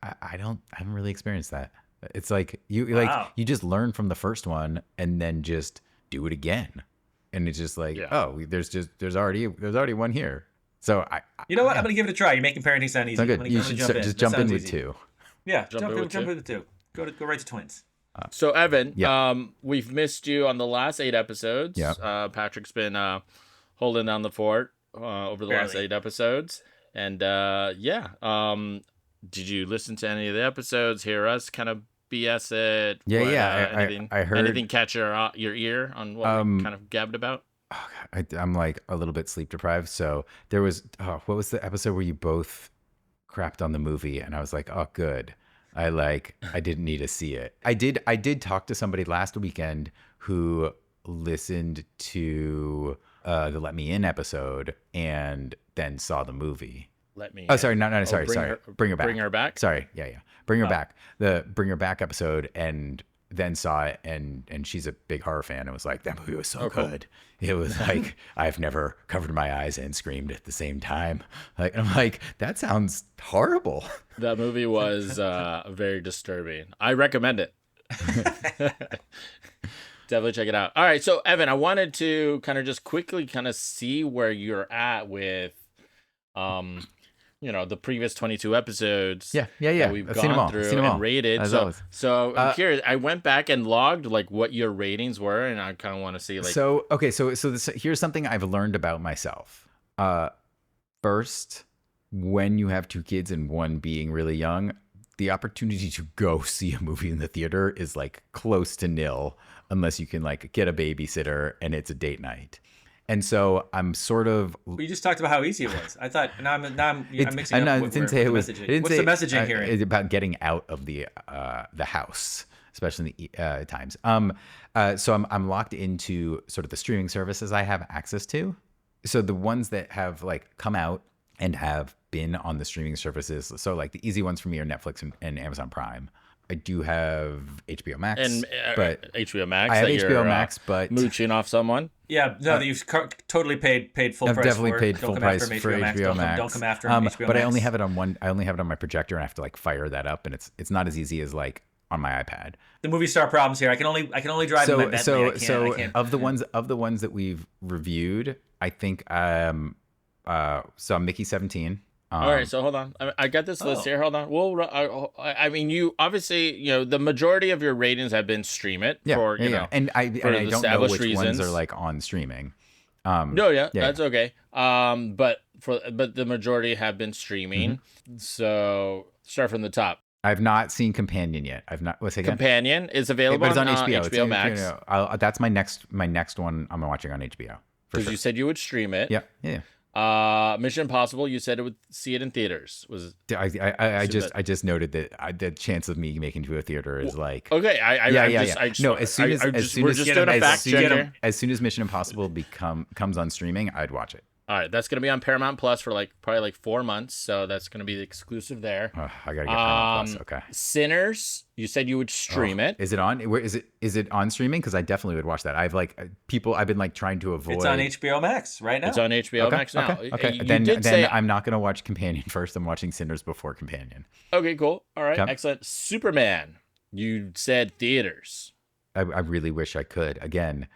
I haven't really experienced that. It's like you just learn from the first one and then just do it again, and it's just like, oh, there's already one here. So you know what? I'm gonna give it a try. You're making parenting sound easy. You should just jump in with 2. Yeah, jump in with 2. Go right to twins. So Evan, we've missed you on the last 8 episodes. Yeah. Patrick's been holding down the fort over the last 8 episodes, and did you listen to any of the episodes? Hear us kind of BS it? I heard. Anything catch your ear on what we kind of gabbed about? I'm like a little bit sleep deprived. So there was what was the episode where you both crapped on the movie, and I was like, oh, good. I didn't need to see it. I did talk to somebody last weekend who listened to the Let Me In episode and then saw the movie. Let me. Oh, sorry, no, sorry. Bring Her Back. Bring Her Back. Sorry, yeah. Bring Her Back. The Bring Her Back episode, and then saw it, and she's a big horror fan, and was like, that movie was so good. It was like, I've never covered my eyes and screamed at the same time. Like, I'm like, that sounds horrible. That movie was very disturbing. I recommend it. Definitely check it out. All right, so Evan, I wanted to kind of just quickly kind of see where you're at with, the previous 22 episodes. Yeah. That we've gone through and rated. So I'm curious. I went back and logged like what your ratings were, and I kind of want to see like. So here's something I've learned about myself. First, when you have two kids and one being really young, the opportunity to go see a movie in the theater is like close to nil, unless you can like get a babysitter and it's a date night. And so I'm sort of. We just talked about how easy it was. I thought I'm mixing up. It didn't say it was. What's the messaging here? It's about getting out of the house, especially in the times. So I'm locked into sort of the streaming services I have access to. So the ones that have like come out and have been on the streaming services. So like the easy ones for me are Netflix and Amazon Prime. I do have HBO Max, but HBO Max. I have HBO Max, but mooching off someone. Yeah, no, that you've totally paid full I've price. definitely for. paid Don't full come price after him, for HBO Max. Don't come after him, HBO but Max. I only have it on one. I only have it on my projector, and I have to like fire that up, and it's not as easy as like on my iPad. The movie star problems here. I can only drive in my Bentley. I can't. Of the ones that we've reviewed, I think so Mickey 17. All right, so hold on. I got this list here. Hold on. Well, I mean, you obviously, the majority of your ratings have been Stream It for, and I don't know which ones are like on streaming. That's okay. But the majority have been streaming. Mm-hmm. So start from the top. I've not seen Companion yet. I've not. What's it again? Companion is available but it's on HBO. HBO Max. That's my next one. I'm watching on HBO. Because you said you would stream it. Yeah. Mission Impossible, you said it would see it in theaters. I just noted that the chance of me making it to a theater is like okay. As soon as Mission Impossible comes on streaming, I'd watch it. All right, that's gonna be on Paramount Plus for probably 4 months, so that's gonna be the exclusive there. I gotta get Paramount Plus. Okay. Sinners, you said you would stream it. Is it on? Where is it? Is it on streaming? Because I definitely would watch that. I've been like trying to avoid. It's on HBO Max right now. It's on HBO Max now. Okay. Then I'm not gonna watch Companion first. I'm watching Sinners before Companion. Okay, cool. All right, excellent. Superman, you said theaters. I really wish I could. Again,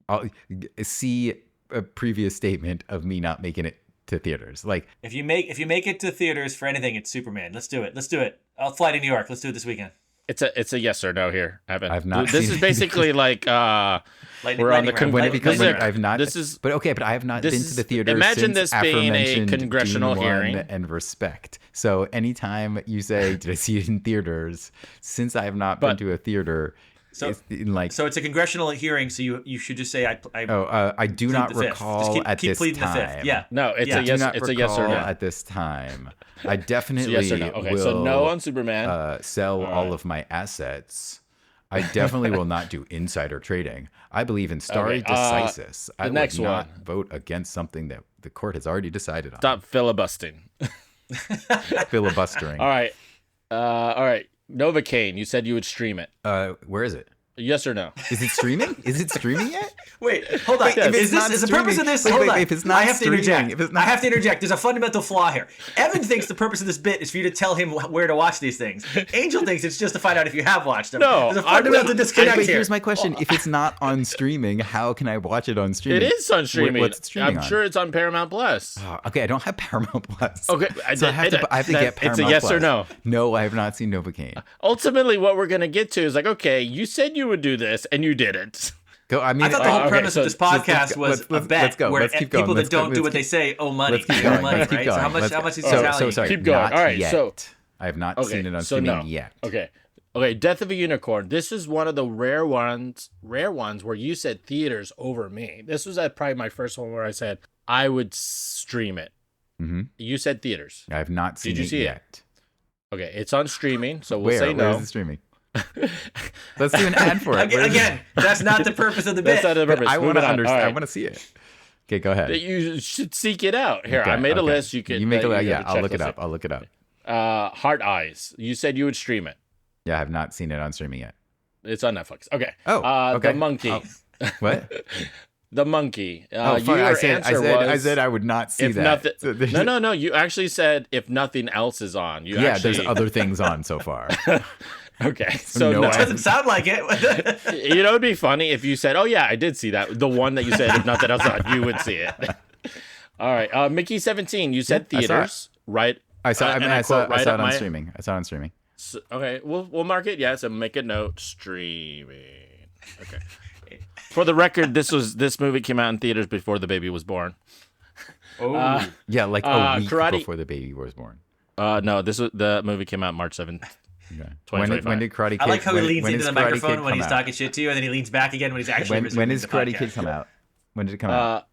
I'll see a previous statement of me not making it to theaters. Like if you make it to theaters for anything, it's Superman. Let's do it. I'll fly to New York. Let's do it this weekend. It's a yes or no here, Evan. I've not. This is basically like we're on the when it becomes. I've not. This is but okay. But I have not been to the theater. Imagine since this being a congressional Dune hearing and Respect. So anytime you say, "Did I see it in theaters?" Since I have not been to a theater. So it's a congressional hearing, so you should just say I do not recall at this time. The fifth. Yeah. No, it's a yes. It's a yes or no at this time. I definitely yes or no. Okay, will. So no on Superman. Sell all of my assets. I definitely will not do insider trading. I believe in stare decisis. I would not vote against something that the court has already decided on. Stop filibustering. Filibustering. All right. All right. Novocaine, you said you would stream it. Where is it? Yes or no? Is it streaming? Is it streaming yet? Wait, hold on. Is the purpose of this? Hold on. If it's not streaming, I have to interject. There's a fundamental flaw here. Evan thinks the purpose of this bit is for you to tell him where to watch these things. Angel tthinks it's just to find out if you have watched them. No, there's a fundamental disconnect here. Here's my question: if it's not on streaming, how can I watch it on streaming? It is on streaming. What's it streaming I'm sure it's on Paramount Plus. Okay, I don't have Paramount Plus. Okay, so I have to get Paramount Plus. It's a yes or no. No, I have not seen Novocaine. Ultimately, what we're gonna get to is like, okay, you said you would do this, and you didn't. I thought the whole premise of this podcast was a bet where people that don't do what they say owe money. Right? So how much is the sorry. Keep going. All right, yet. so I have not seen it on streaming yet. Okay. Death of a Unicorn. This is one of the rare ones where you said theaters over me. This was probably my first one where I said I would stream it. Mm-hmm. You said theaters. I have not seen it yet. Okay, it's on streaming, so we'll say no. Where is it streaming? Let's do an ad for it. Again, that's not the purpose of the bit. That's not the purpose. I want to understand. All right. I want to see it. Okay, go ahead. You should seek it out. Here, Okay, I made a okay. list. You can. You make a list. you Yeah, can I'll look it checklist up. I'll look it up. Heart Eyes. You said you would stream it. Yeah, I have not seen it on streaming yet. It's on Netflix. Okay. Oh, okay. The Monkey. Oh, what? The Monkey. Oh, fuck, your I said answer I would not see if that. nothing. So there's- No. You actually said if nothing else is on. You yeah, actually, there's other things on so far. Okay. So No, no. I Doesn't sound like it. You know, it'd be funny if you said, "Oh yeah, I did see that." The one that you said, if nothing else on, you would see it. All right. Mickey 17. You said Yeah, I saw theaters, right? I saw. And I saw quote, right it up on my- streaming. I saw it on streaming. So, okay, we'll mark it. Yes, and make a note. Streaming. Okay. For the record, this movie came out in theaters before the baby was born. Oh, Yeah, like a week Karate- before the baby was born. No, the movie came out March 7th. Okay. 2025. When did Karate Kid? I like how he leans when into does the Karate microphone Kid when he's come out? talking shit to you, and then he leans back again when he's actually When resuming does the Karate podcast. Kid come out? When did it come out?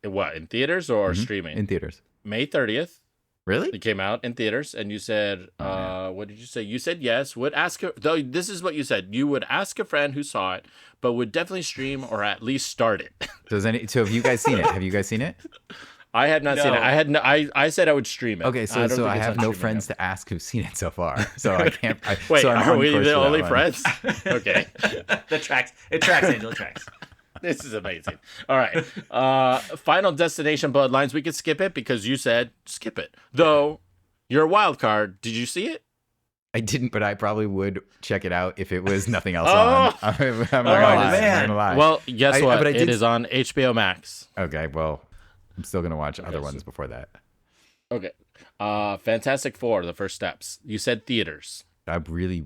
What, in theaters or streaming? In theaters. May 30th. Really? It came out in theaters, and you said, what did you say? You said yes. Would ask though. This is what you said. You would ask a friend who saw it, but would definitely stream or at least start it. So have you guys seen it? Have you guys seen it? I have not seen it. No. I had no. I said I would stream it. Okay, so don't think I it's have on no streaming friends yet. to ask who've seen it so far. So I can't. Wait, so I'm are on we course the for that only one. friends? Okay. That tracks. It tracks, Angel. It tracks. This is amazing. All right. Final Destination Bloodlines. We could skip it because you said skip it. Though, you're a wild card. Did you see it? I didn't, but I probably would check it out if it was nothing else Oh! on. I'm not gonna lie. man. I'm not gonna lie. Well, guess what? but I It did- is on HBO Max. Okay, well, I'm still gonna watch other so- ones before that. Okay. Fantastic Four, The First Steps. You said theaters. I really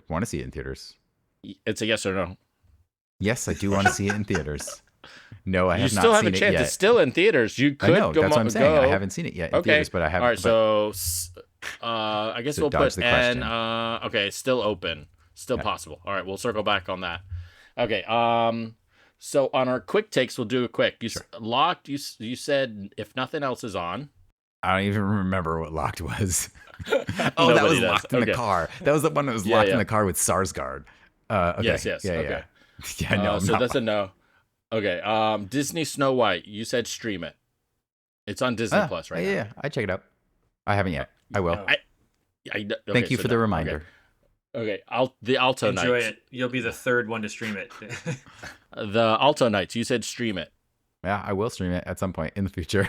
want to see it in theaters. It's a yes or no. Yes, I do want to see it in theaters. No, I You have still not have a seen it chance. yet. It's still in theaters. You could I know. go. That's what I'm saying. Go. I haven't seen it yet in Okay. theaters, but I have. All right. but- So, I guess To we'll dodge put the N. question. Okay. Still open. Still Yeah. possible. All right. We'll circle back on that. Okay. So on our quick takes, we'll do a quick. You locked. You said if nothing else is on. I don't even remember what locked was. Oh, that Nobody was does. locked in the Okay. car. That was the one that was Yeah, locked yeah. in the car with Sarsgaard. Okay. Yes. Yeah, Okay. yeah. Yeah, no, I'm so not that's a no. Okay. Disney Snow White. You said stream it. It's on Disney Plus right now. Yeah, I check it out. I haven't yet. I will. No. Okay, Thank you so for the no. reminder. Okay. The Alto Enjoy Nights. it. You'll be the third one to stream it. The Alto Nights. You said stream it. Yeah, I will stream it at some point in the future.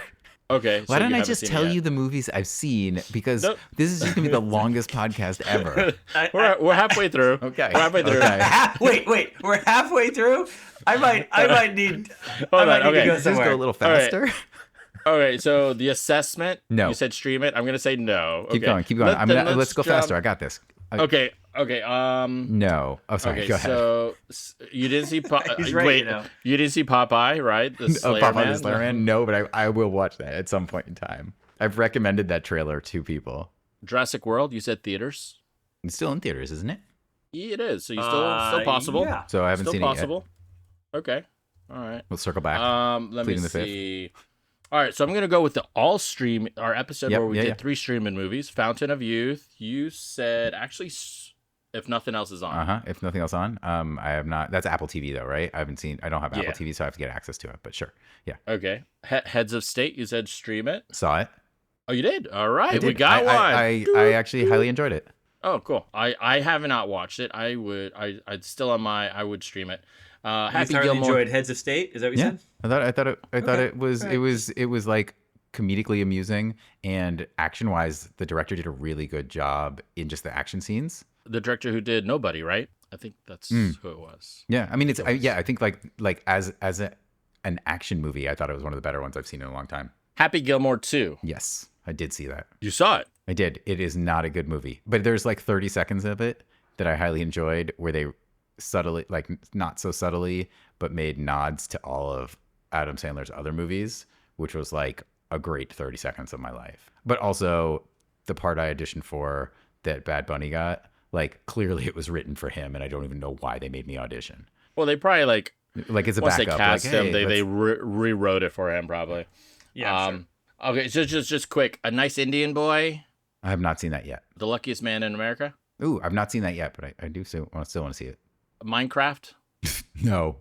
Okay. Why so don't you I haven't just seen it tell yet. you the movies I've seen? Because Nope. this is just gonna be the longest podcast ever. We're halfway through. Okay. We're halfway through. Okay. Wait. We're halfway through. I might need. Hold I might on, need okay. to go Let's just somewhere. go a little All right. faster. Okay, so the assessment. No. You said stream it. I'm gonna say no. Keep Okay. going. Let's go jump- faster. I got this. Okay. No. Oh, sorry. Okay. Go ahead. So you didn't see. He's right, Wait. you know. You didn't see Popeye, right? The Slayer Popeye Man? the Slayer Man? No, but I will watch that at some point in time. I've recommended that trailer to people. Jurassic World. You said theaters. It's still in theaters, isn't it? Yeah, it is. So you still possible. Yeah. So I haven't Still seen possible. Okay. All right. it yet. We'll circle back. Let me Pleading the fifth. see. All right, so I'm gonna go with the all stream. Our episode Yep, where we yeah, did yeah. 3 streaming movies. Fountain of Youth. You said actually, if nothing else is on. If nothing else on, I have not. That's Apple TV though, right? I haven't seen. I don't have Yeah. Apple TV, so I have to get access to it. But sure, yeah, Okay. Heads of State. You said stream it. saw it. Oh, you did. All right, I we did. got one. I actually highly enjoyed it. Oh, cool. I have not watched it. I would. I'd still on my. I would stream it. You Happy thoroughly Gilmore. enjoyed Heads of State. Is that what you Yeah, said? I thought it was All right. it was like comedically amusing, and action wise, the director did a really good job in just the action scenes. The director who did Nobody, right? I think that's who it was. Yeah, I mean, I think like as an action movie, I thought it was one of the better ones I've seen in a long time. Happy Gilmore 2. Yes, I did see that. You saw it. I did. It is not a good movie, but there's like 30 seconds of it that I highly enjoyed where they subtly, like not so subtly, but made nods to all of Adam Sandler's other movies, which was like a great 30 seconds of my life. But also the part I auditioned for that Bad Bunny got, like clearly it was written for him and I don't even know why they made me audition. Well, they probably like Like it's a once they backup. cast like, him, hey, they let's- rewrote it for him probably. Yeah. Sure. Okay, so just quick, A Nice Indian Boy, I have not seen that yet. The Luckiest Man in America. Ooh, I've not seen that yet, but I do still want to see it. Minecraft. No.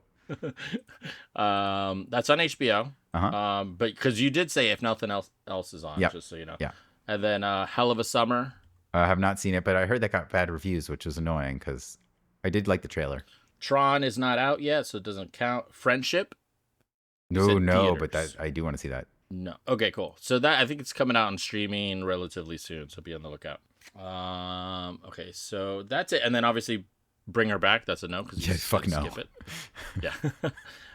That's on HBO. But because you did say if nothing else is on, just so you know. Yeah. And then Hell of a Summer. I have not seen it, but I heard that got bad reviews, which was annoying because I did like the trailer. Tron is not out yet, so it doesn't count. Friendship. No, but that I do want to see that. No. Okay, cool. So that I think it's coming out on streaming relatively soon, so be on the lookout. Okay, so that's it, and then obviously Bring Her Back. That's a no because fuck no. Skip it. Yeah.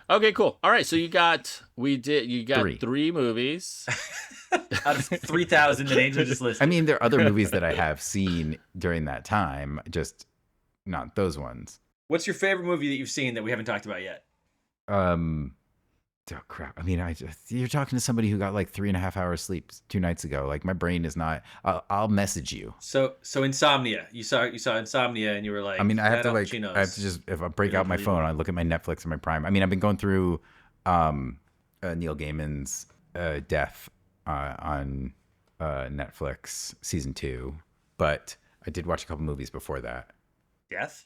Okay, cool. All right, so you got three movies out of 3,000 that Angel just listed. I mean, there are other movies that I have seen during that time, just not those ones. What's your favorite movie that you've seen that we haven't talked about yet? Oh crap! I mean, you're talking to somebody who got like 3.5 hours sleep 2 nights ago. Like my brain is not. I'll message you. So Insomnia. You saw Insomnia, and you were like. I mean, I have to just if I break out my phone, I look at my Netflix and my Prime. I mean, I've been going through Neil Gaiman's Death on Netflix season 2, but I did watch a couple movies before that. Death?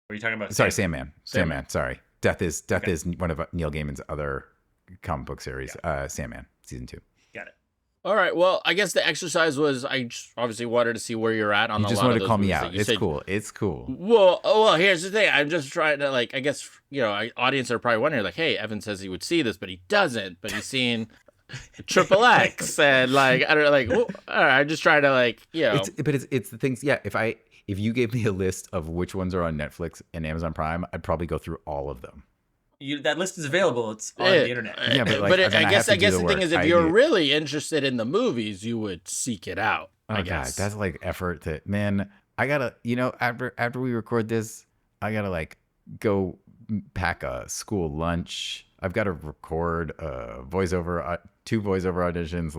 What are you talking about? Sorry, Sandman. Sorry. Death is one of Neil Gaiman's other comic book series. Sandman, season 2. Got it. All right. Well, I guess the exercise was I obviously wanted to see where you're at on. You just wanted to call me out. It's cool. It's cool. Well, here's the thing. I'm just trying to I guess audience are probably wondering hey, Evan says he would see this, but he doesn't. But he's seen Triple X and I don't all right, I'm just trying to It's the things. Yeah. If you gave me a list of which ones are on Netflix and Amazon Prime, I'd probably go through all of them. That list is available. It's on the internet. Yeah, but I guess the thing is, if you're really interested in the movies, you would seek it out. I guess that's effort. That man, I gotta. After we record this, I gotta go pack a school lunch. I've got to record voiceover, 2 voiceover auditions.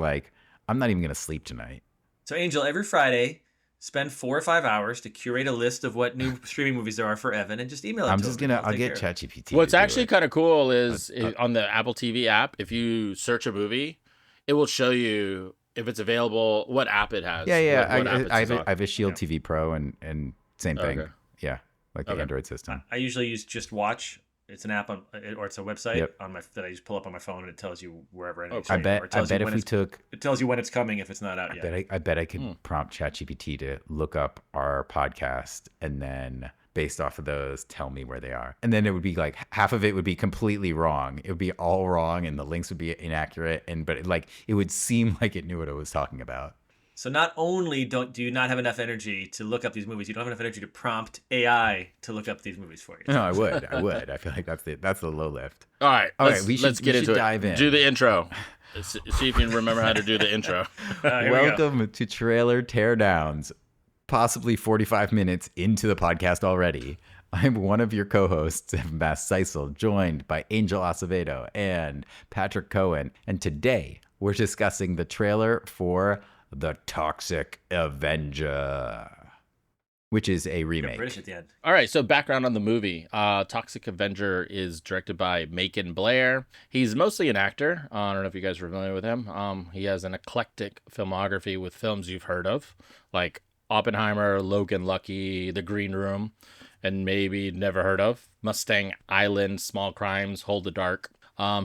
I'm not even gonna sleep tonight. So Angel, every Friday, spend 4 or 5 hours to curate a list of what new streaming movies there are for Evan, and just email it. I'll get ChatGPT. What's actually kind of cool is on the Apple TV app, if you search a movie, it will show you if it's available, what app it has. Yeah. I have a Shield TV Pro and same thing. Okay. Yeah, the Android system. I usually use Just Watch. It's an app or it's a website that I just pull up on my phone, and it tells you wherever it is. I bet it tells you when it's coming if it's not out yet. I bet I could prompt ChatGPT to look up our podcast and then based off of those tell me where they are. And then it would be half of it would be completely wrong. It would be all wrong and the links would be inaccurate but it would seem like it knew what it was talking about. So not only do you not have enough energy to look up these movies, you don't have enough energy to prompt AI to look up these movies for you. No, I would. I feel like that's the low lift. All right. Let's get into dive in. Do the intro. See if you can remember how to do the intro. Welcome to Trailer Teardowns. Possibly 45 minutes into the podcast already. I'm one of your co-hosts, Bass Seisel, joined by Angel Acevedo and Patrick Cohen. And today we're discussing the trailer for The TOXIC Avenger, which is a remake. British at the end. All right, so background on the movie. TOXIC Avenger is directed by Macon Blair. He's mostly an actor. I don't know if you guys are familiar with him. He has an eclectic filmography with films you've heard of, like Oppenheimer, Logan Lucky, The Green Room, and maybe never heard of Mustang Island, Small Crimes, Hold the Dark.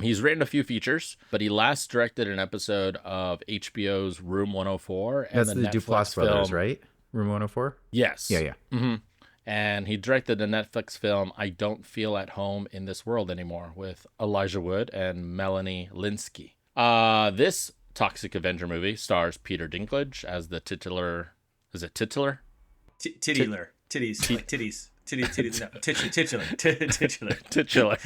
He's written a few features, but he last directed an episode of HBO's Room 104. And that's the Duplass brothers, right? Room 104? Yes. Yeah. Mm-hmm. And he directed the Netflix film I Don't Feel at Home in This World Anymore with Elijah Wood and Melanie Linsky. This TOXIC Avenger movie stars Peter Dinklage as the titular... Is it titular? Titular. Titties. Titties. Titular.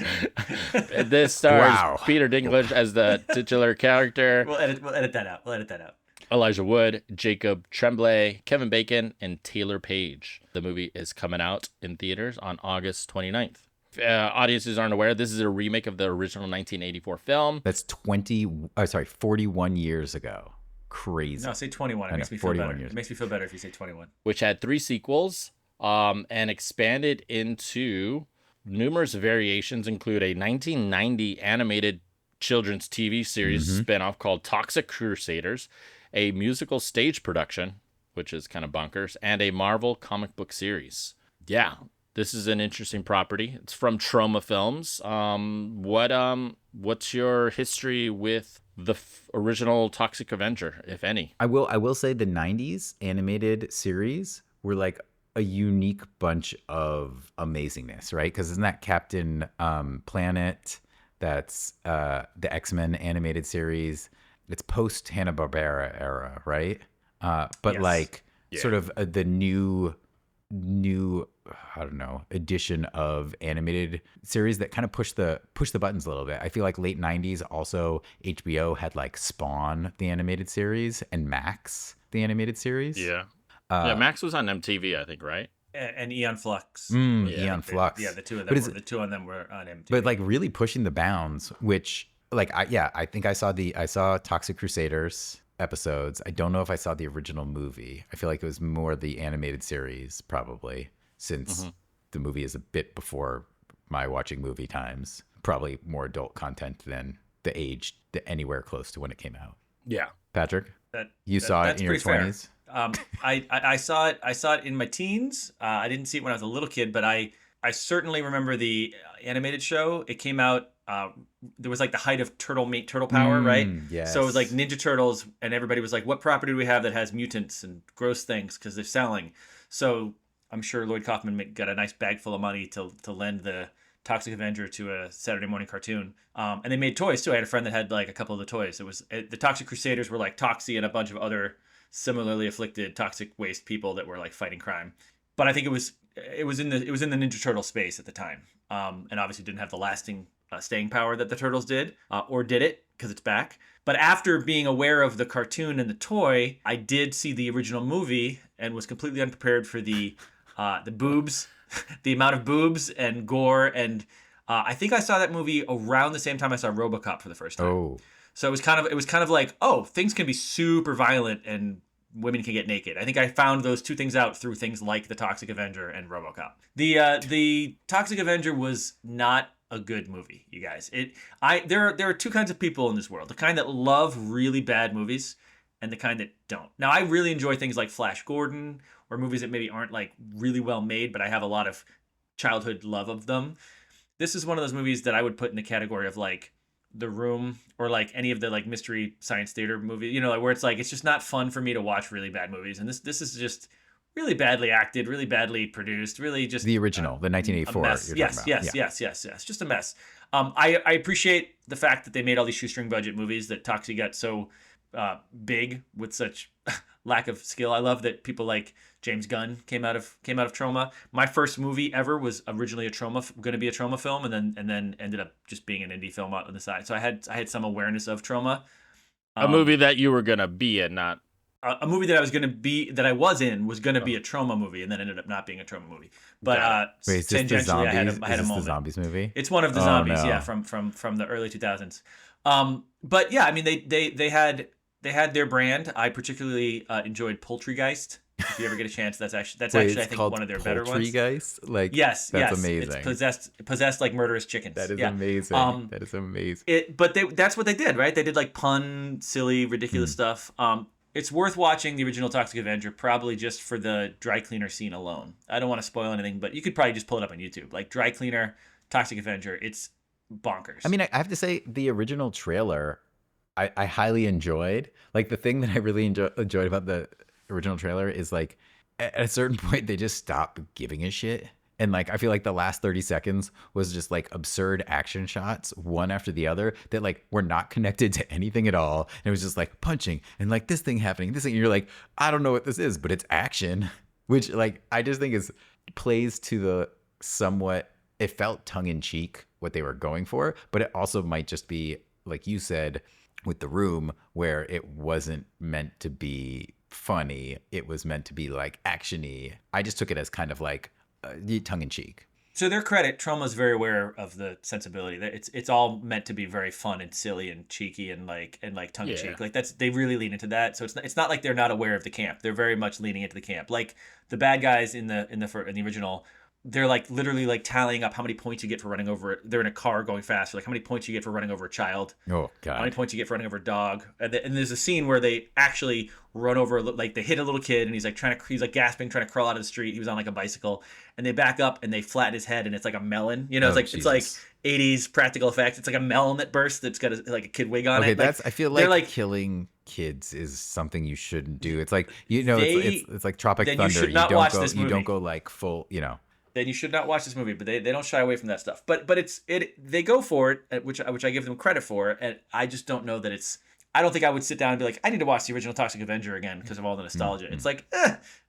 This stars Peter Dinklage as the titular character. We'll edit that out. Elijah Wood, Jacob Tremblay, Kevin Bacon, and Taylor Page. The movie is coming out in theaters on August 29th. Audiences aren't aware, this is a remake of the original 1984 film. That's 41 years ago. Crazy. No, say 21. It makes me feel better. It makes me feel better if you say 21. Which had 3 sequels. And expanded into numerous variations, include a 1990 animated children's TV series spinoff called Toxic Crusaders, a musical stage production, which is kind of bonkers, and a Marvel comic book series. Yeah, this is an interesting property. It's from Troma Films. What's your history with the original Toxic Avenger, if any? I will say the 90s animated series were like a unique bunch of amazingness, right? Because isn't that Captain Planet? That's the X-Men animated series. It's post Hanna-Barbera era, right? But Yes. like Yeah. sort of the new I don't know, edition of animated series that kind of push the buttons a little bit. I feel like late 90s also HBO had like Spawn the animated series and Max the animated series. Yeah, Max was on MTV, I think, right? And Eon Flux. Yeah. Eon Flux. Yeah, the two of But them. The two of them were on MTV. but like really pushing the bounds, which like I think I saw Toxic Crusaders episodes. I don't know if I saw the original movie. I feel like it was more the animated series probably, since the movie is a bit before my watching movie times. Probably more adult content than the age that anywhere close to when it came out. Yeah. Patrick, That you saw it that's in your pretty fair. 20s? I saw it. I saw it in my teens. I didn't see it when I was a little kid, but I certainly remember the animated show. It came out. There was like the height of turtle power, right? Yes. So it was like Ninja Turtles, and everybody was like, "What property do we have that has mutants and gross things?" Because they're selling. So I'm sure Lloyd Kaufman got a nice bag full of money to lend the Toxic Avenger to a Saturday morning cartoon. And they made toys too. I had a friend that had like a couple of the toys. It was the Toxic Crusaders were like Toxie and a bunch of other similarly afflicted toxic waste people that were like fighting crime. But I think it was in the Ninja Turtle space at the time, and obviously didn't have the lasting staying power that the Turtles did, or did it because it's back. But after being aware of the cartoon and the toy, I did see the original movie and was completely unprepared for the boobs, the amount of boobs and gore, and I think I saw that movie around the same time I saw RoboCop for the first time. Oh. So it was kind of like, oh, things can be super violent and women can get naked. I think I found those two things out through things like the Toxic Avenger and RoboCop. The Toxic Avenger was not a good movie, you guys. There are two kinds of people in this world: the kind that love really bad movies, and the kind that don't. Now, I really enjoy things like Flash Gordon or movies that maybe aren't like really well made, but I have a lot of childhood love of them. This is one of those movies that I would put in the category of like The Room or like any of the like mystery science theater movies, you know, like where it's like it's just not fun for me to watch really bad movies. And this is just really badly acted, really badly produced, really just The original, the 1984. mess. You're Yes, talking about. yes. Just a mess. I appreciate the fact that they made all these shoestring budget movies, that Toxie got so big with such lack of skill. I love that people like James Gunn came out of Troma. My first movie ever was originally going to be a Troma film, and then ended up just being an indie film out on the side. So I had some awareness of Troma. A movie that you were gonna be in, not a movie that I was going to be a Troma movie, and then ended up not being a Troma movie. But Wait, is this the tangentially, zombies? I had a Is this moment. the zombies movie? It's one of the Oh, zombies, no. yeah, from the early 2000s. But yeah, I mean, they had their brand. I particularly enjoyed Poultrygeist. If you ever get a chance, that's actually Wait, I it's think called one of their better ones. Poultrygeist? Like, Yes, that's yes, amazing. It's possessed like murderous chickens. That is yeah. amazing. That is amazing. That's what they did, right? They did like pun, silly, ridiculous stuff. It's worth watching the original Toxic Avenger, probably just for the dry cleaner scene alone. I don't want to spoil anything, but you could probably just pull it up on YouTube, like dry cleaner, Toxic Avenger. It's bonkers. I mean, I have to say, the original trailer, I highly enjoyed. Like, the thing that I really enjoyed about the original trailer is, like, at a certain point, they just stopped giving a shit. And, like, I feel like the last 30 seconds was just, like, absurd action shots, one after the other, that, like, were not connected to anything at all. And it was just, like, punching and, like, this thing happening, this thing. And you're like, I don't know what this is, but it's action. Which, like, I just think plays to the somewhat, it felt tongue-in-cheek what they were going for. But it also might just be, like you said, with The Room, where it wasn't meant to be funny. It was meant to be, like, action-y. I just took it as kind of, like, tongue-in-cheek. To their credit, Troma's very aware of the sensibility. It's all meant to be very fun and silly and cheeky and like tongue in cheek. Yeah. Like they really lean into that. So it's not like they're not aware of the camp. They're very much leaning into the camp. Like the bad guys in the original they're like literally like tallying up how many points you get for running over it. They're in a car going fast. Like how many points you get for running over a child. Oh How many God. points you get for running over a dog. And there's a scene where they actually run over, like they hit a little kid and he's like he's like gasping, trying to crawl out of the street. He was on like a bicycle and they back up and they flatten his head and it's like a melon. You know, Oh, it's like Jesus. 80s practical effects. It's like a melon that bursts that's got like a kid wig on Okay, it. Like, that's. I feel they're like like killing kids is something you shouldn't do. It's like it's they it's like Tropic then Thunder. you should not watch this You don't movie. go like full. Then you should not watch this movie. But they don't shy away from that stuff. But they go for it, which I give them credit for. And I just don't know that it's. I don't think I would sit down and be like, I need to watch the original Toxic Avenger again because of all the nostalgia. It's like,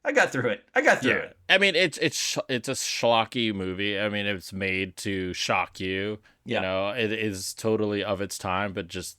I got through it. it. I mean, it's a schlocky movie. I mean, it's made to shock you. Yeah. You know, it is totally of its time, but just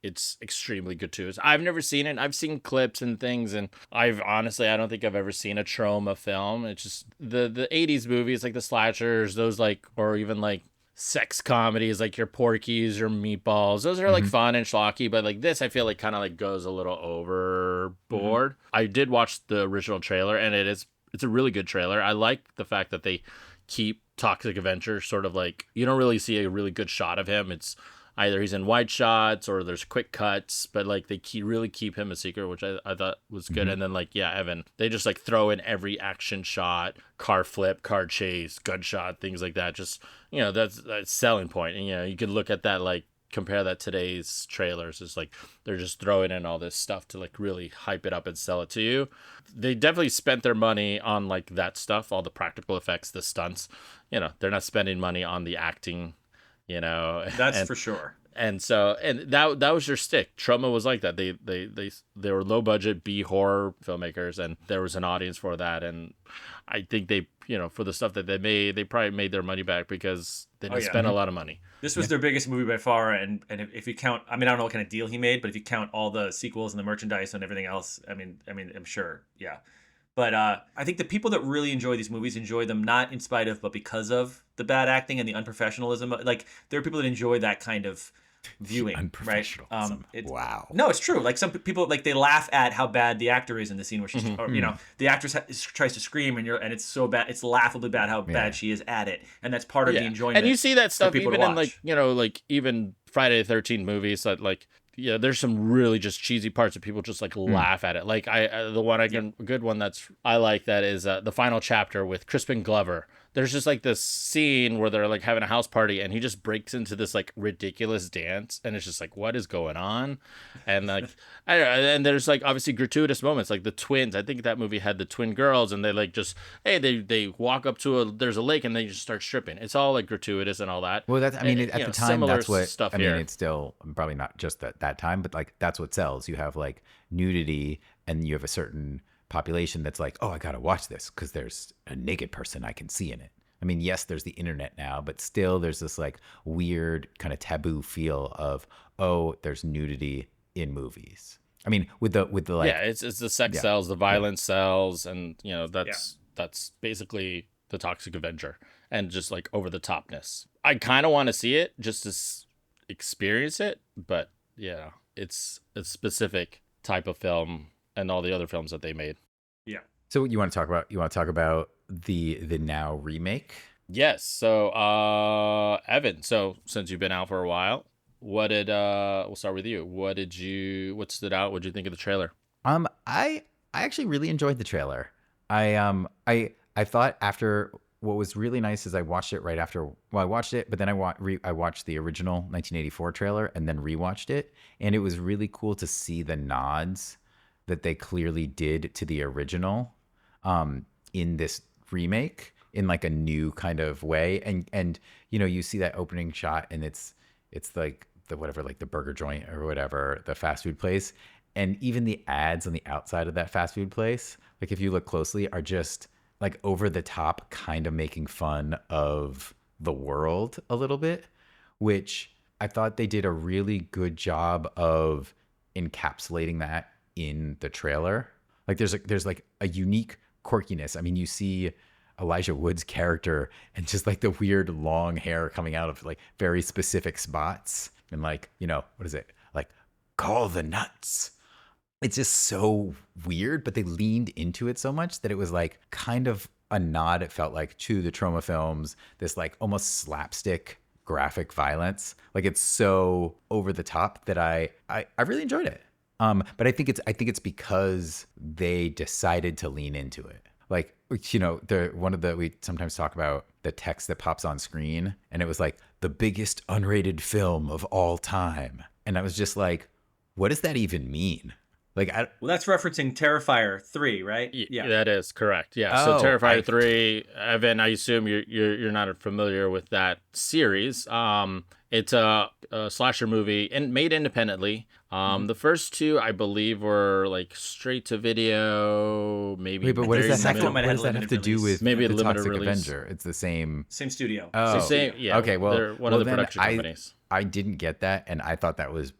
it's extremely gratuitous. I've never seen it. I've seen clips and things, and I don't think I've ever seen a trauma film. It's just the 80s movies, like the slashers, those like, or even like sex comedies like your Porky's, your Meatballs. Those are like fun and schlocky, but like this, I feel like kind of like goes a little overboard. I did watch the original trailer, and it's a really good trailer. I like the fact that they keep Toxic Avenger sort of like, you don't really see a really good shot of him. It's either he's in wide shots or there's quick cuts, but like they really keep him a secret, which I thought was good. And then like, yeah, Evan, they just like throw in every action shot, car flip, car chase, gunshot, things like that. Just, you know, that's selling point. And, you know, you could look at that, like compare that to today's trailers. It's like they're just throwing in all this stuff to like really hype it up and sell it to you. They definitely spent their money on like that stuff, all the practical effects, the stunts. You know, they're not spending money on the acting. You know, That's for sure. And so, and that was their stick. Trauma was like that. They were low budget B horror filmmakers, and there was an audience for that. And I think they, you know, for the stuff that they made, they probably made their money back because they didn't spend a lot of money. This was their biggest movie by far, and if you count, I mean, I don't know what kind of deal he made, but if you count all the sequels and the merchandise and everything else, I mean, I'm sure, yeah. But I think the people that really enjoy these movies enjoy them not in spite of, but because of the bad acting and the unprofessionalism. Like there are people that enjoy that kind of viewing, right? Wow. No, it's true. Like some people, like they laugh at how bad the actor is in the scene where she's, or, you know, the actress tries to scream and it's so bad, it's laughably bad how bad she is at it, and that's part of the enjoyment. And you see that stuff even in like, you know, like even Friday the 13th movies that like. Yeah, there's some really just cheesy parts that people just like laugh at it. Like the one good one that's I like that is the final chapter with Crispin Glover. There's just like this scene where they're like having a house party and he just breaks into this like ridiculous dance and it's just like, what is going on? And like I don't know, and there's like obviously gratuitous moments like the twins. I think that movie had the twin girls and they like just they walk up to there's a lake and they just start stripping. It's all like gratuitous and all that. Well, that's I mean at the time that's what stuff I mean. here. It's still probably not just that time, but like that's what sells. You have like nudity and you have a certain population that's like, oh, I gotta watch this because there's a naked person I can see in it. I mean, yes, there's the internet now, but still there's this like weird kind of taboo feel of, oh, there's nudity in movies. I mean, with the like, yeah, it's the sex sells, the violence sells, and you know that's basically the Toxic Avenger and just like over the topness. I kind of want to see it just to experience it, but yeah, it's a specific type of film and all the other films that they made. Yeah. So you want to talk about the now remake? Yes. So Evan, so since you've been out for a while, what did we'll start with you. What stood out? What did you think of the trailer? I actually really enjoyed the trailer. I thought after what was really nice is I watched it right after. Well, I watched it, but then I watched the original 1984 trailer and then rewatched it, and it was really cool to see the nods that they clearly did to the original in this remake in like a new kind of way. And you know, you see that opening shot and it's like the whatever, like the burger joint or whatever, the fast food place. And even the ads on the outside of that fast food place, like if you look closely, are just like over the top, kind of making fun of the world a little bit, which I thought they did a really good job of encapsulating that in the trailer. Like there's like a unique quirkiness. I mean, you see Elijah Wood's character and just like the weird long hair coming out of like very specific spots and like, you know, what is it? Like, call the nuts. it's just so weird, but they leaned into it so much that it was like kind of a nod, it felt like, to the Troma films, this like almost slapstick graphic violence. Like it's so over the top that I really enjoyed it. But I think it's because they decided to lean into it. Like, you know, we sometimes talk about the text that pops on screen, and it was like the biggest unrated film of all time. And I was just like, what does that even mean? Like, well, that's referencing Terrifier 3, right? Yeah, that is correct. Yeah. So Terrifier 3, Evan, I assume you're not familiar with that series. It's a slasher movie and made independently. The first two, I believe, were like straight to video. Maybe. Wait, but what does that have to do with maybe the limited Toxic release? Avenger? It's the same studio. Oh, same. Yeah. Okay. Well, they're one of the production companies. I didn't get that, and I thought that was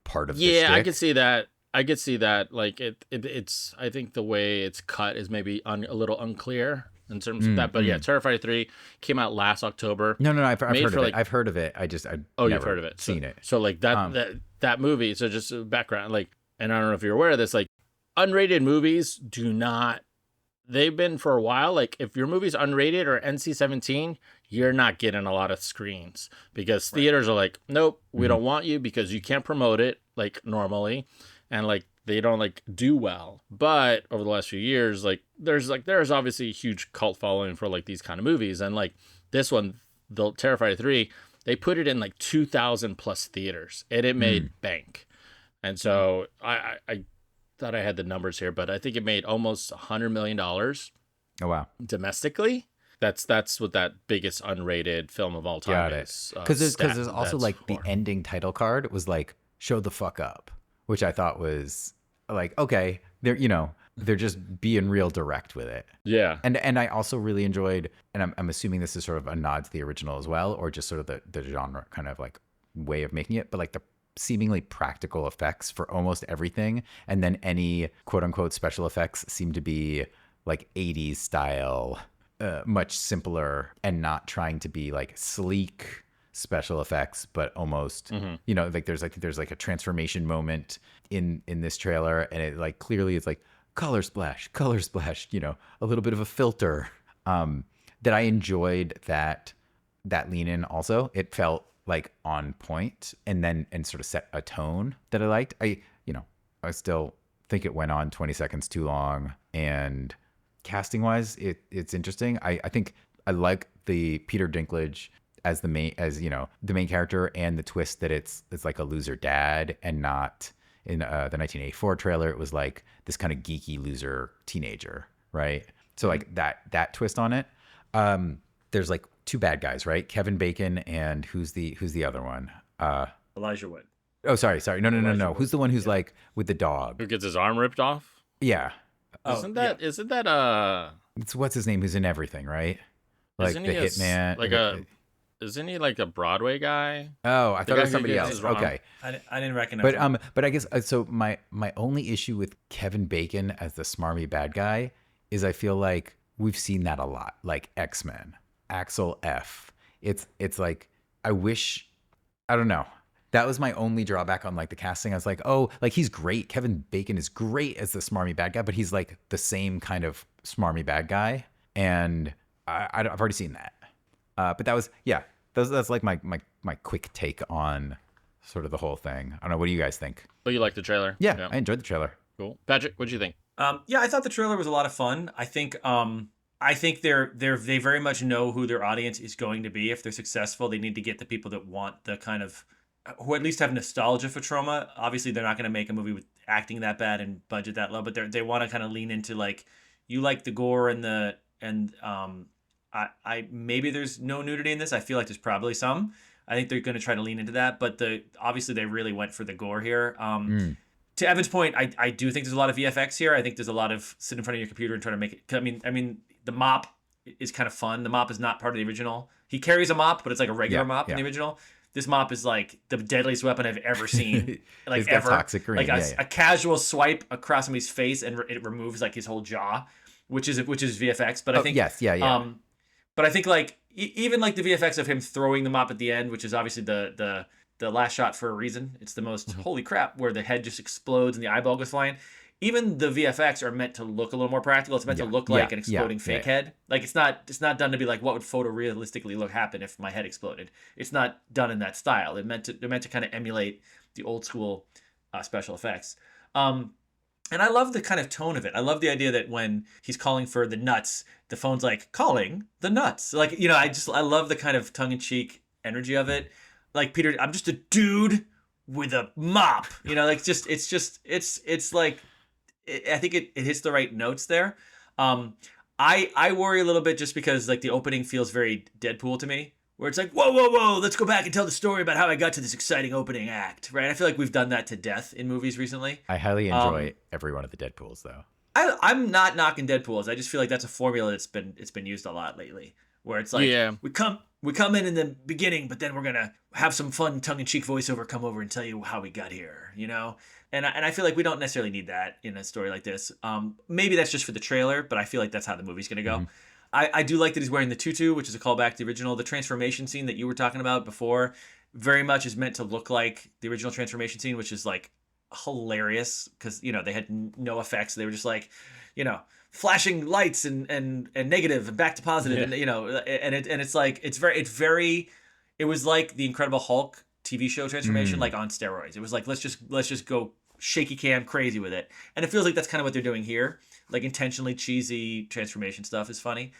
part of the Yeah, I shtick. could see that. I could see that. Like it's. I think the way it's cut is maybe a little unclear in terms of that. But yeah, Terrifier 3 came out last October. No, I've heard of it. I've heard of it. I've you've heard of it. Seen it. So like that movie. So just a background, like, and I don't know if you're aware of this. Like, unrated movies do not. They've been for a while. Like, if your movie's unrated or NC-17, you're not getting a lot of screens because theaters are like, nope, we don't want you because you can't promote it like normally. And like they don't like do well. But over the last few years, like there's obviously a huge cult following for like these kind of movies. And like this one, the Terrifier 3, they put it in like 2,000 plus theaters and it made bank. And so I thought I had the numbers here, but I think it made almost $100 million. Oh wow. Domestically. That's what that biggest unrated film of all time is. Because there's also like the ending title card was like, show the fuck up. Which I thought was like, okay, they're just being real direct with it. Yeah. And I also really enjoyed, and I'm assuming this is sort of a nod to the original as well, or just sort of the genre kind of like way of making it, but like the seemingly practical effects for almost everything. And then any quote unquote special effects seem to be like 80s style, much simpler and not trying to be like sleek special effects, but almost like there's a transformation moment in this trailer, and it like clearly it's like color splash, a little bit of a filter. That I enjoyed that lean in. Also, it felt like on point, and sort of set a tone that I liked. I still think it went on 20 seconds too long, and casting wise it's interesting. I think I like the Peter Dinklage as the main character, and the twist that it's like a loser dad, and not in the 1984 trailer it was like this kind of geeky loser teenager, right? So like that twist on it. There's like two bad guys, right? Kevin Bacon and who's the other one? Elijah Wood. Oh, sorry. No. Who's the one who's like with the dog? Who gets his arm ripped off? Yeah. Isn't that It's what's his name? Who's in everything, right? Like the hitman. Isn't he like a Broadway guy? Oh, I thought it was somebody else. Okay. I didn't recognize him. But I guess so my only issue with Kevin Bacon as the smarmy bad guy is I feel like we've seen that a lot. Like X-Men, Axel F. It's like I don't know. That was my only drawback on like the casting. I was like, oh, like he's great. Kevin Bacon is great as the smarmy bad guy, but he's like the same kind of smarmy bad guy. And I've already seen that. But that was, that's like my quick take on sort of the whole thing. I don't know. What do you guys think? But you liked the trailer? Yeah, I enjoyed the trailer. Cool. Patrick, what did you think? I thought the trailer was a lot of fun. I think they very much know who their audience is going to be. If they're successful, they need to get the people that want the kind of, who at least have nostalgia for Troma. Obviously, they're not going to make a movie with acting that bad and budget that low, but they want to kind of lean into like, you like the gore and I maybe there's no nudity in this. I feel like there's probably some. I think they're going to try to lean into that, but obviously they really went for the gore here. To Evan's point, I do think there's a lot of VFX here. I think there's a lot of sit in front of your computer and try to make it. I mean, the mop is kind of fun. The mop is not part of the original. He carries a mop, but it's like a regular mop in the original. This mop is like the deadliest weapon I've ever seen. Like ever. Toxic green. Like a casual swipe across somebody's face and it removes like his whole jaw, which is VFX. But I think But I think like even like the VFX of him throwing the mop at the end, which is obviously the the last shot for a reason. It's the most holy crap where the head just explodes and the eyeball goes flying. Even the VFX are meant to look a little more practical. It's meant to look like an exploding fake head. Like it's not done to be like what would photorealistically happen if my head exploded. It's not done in that style. They're meant to kind of emulate the old school special effects. And I love the kind of tone of it. I love the idea that when he's calling for the nuts, the phone's like calling the nuts. Like, you know, I love the kind of tongue-in-cheek energy of it. Like, Peter, I'm just a dude with a mop. You know, like it's like, I think it hits the right notes there. I worry a little bit just because like the opening feels very Deadpool to me. Where it's like, whoa, let's go back and tell the story about how I got to this exciting opening act, right? I feel like we've done that to death in movies recently. I highly enjoy every one of the Deadpools, though. I'm not knocking Deadpools. I just feel like that's a formula that's been used a lot lately. Where it's like, we come in the beginning, but then we're gonna have some fun tongue-in-cheek voiceover come over and tell you how we got here, you know? And I feel like we don't necessarily need that in a story like this. Maybe that's just for the trailer, but I feel like that's how the movie's gonna go. Mm-hmm. I do like that he's wearing the tutu, which is a callback to the original. The transformation scene that you were talking about before very much is meant to look like the original transformation scene, which is like hilarious because, you know, they had no effects. They were just like, you know, flashing lights and negative and back to positive. And, you know, and it's like, it was like the Incredible Hulk TV show transformation, like on steroids. It was like, let's just go shaky cam crazy with it. And it feels like that's kind of what they're doing here. Like intentionally cheesy transformation stuff is funny.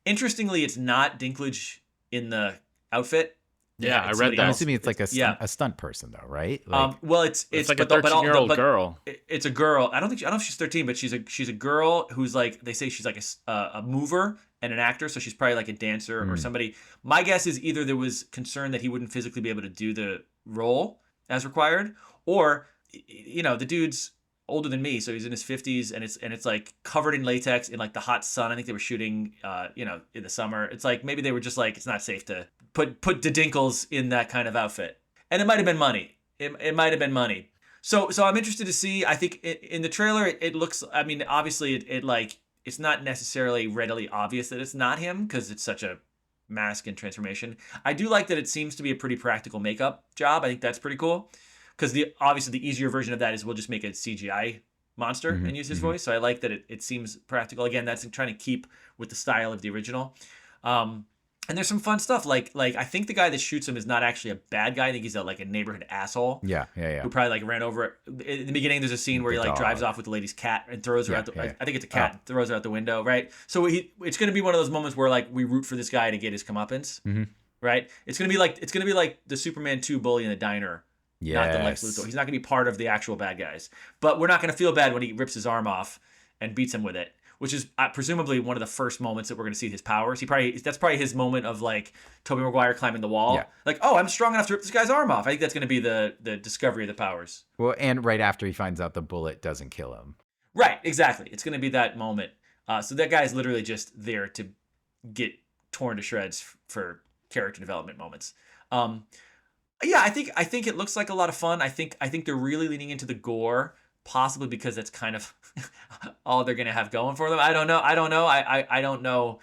Interestingly, it's not Dinklage in the outfit. Yeah, I read that. I'm assuming it's like a stunt person though, right? Like, well, it's like a 13-year-old girl. It's a girl. I don't know if she's 13, but she's a girl who's like, they say she's like a mover and an actor, so she's probably like a dancer or somebody. My guess is either there was concern that he wouldn't physically be able to do the role as required, or, you know, the dude's older than me, so he's in his 50s, and it's like covered in latex in like the hot sun. I think they were shooting you know, in the summer. It's like maybe they were just like, it's not safe to put the Dinkles in that kind of outfit. And it might have been money. It might have been money. So I'm interested to see. I think in the trailer it looks, I mean, obviously it like, it's not necessarily readily obvious that it's not him because it's such a mask and transformation. I do like that it seems to be a pretty practical makeup job. I think that's pretty cool. Because obviously the easier version of that is we'll just make a CGI monster and use his voice. So I like that it seems practical. Again, that's trying to keep with the style of the original. And there's some fun stuff. Like I think the guy that shoots him is not actually a bad guy. I think he's like a neighborhood asshole. Yeah. Who probably like ran over. In the beginning, there's a scene where he like drives off with the lady's cat and throws her out the. I think it's a cat. Throws her out the window, right? So it's going to be one of those moments where like we root for this guy to get his comeuppance, right? It's going to be like the Superman 2 bully in the diner. Yes. Not the Lex Luthor. He's not going to be part of the actual bad guys. But we're not going to feel bad when he rips his arm off and beats him with it, which is presumably one of the first moments that we're going to see his powers. That's probably his moment of like Tobey Maguire climbing the wall. Yeah. Like, oh, I'm strong enough to rip this guy's arm off. I think that's going to be the discovery of the powers. Well, and right after he finds out the bullet doesn't kill him. Right, exactly. It's going to be that moment. So that guy is literally just there to get torn to shreds for character development moments. Yeah, I think it looks like a lot of fun. I think they're really leaning into the gore, possibly because that's kind of all they're gonna have going for them. I don't know. I don't know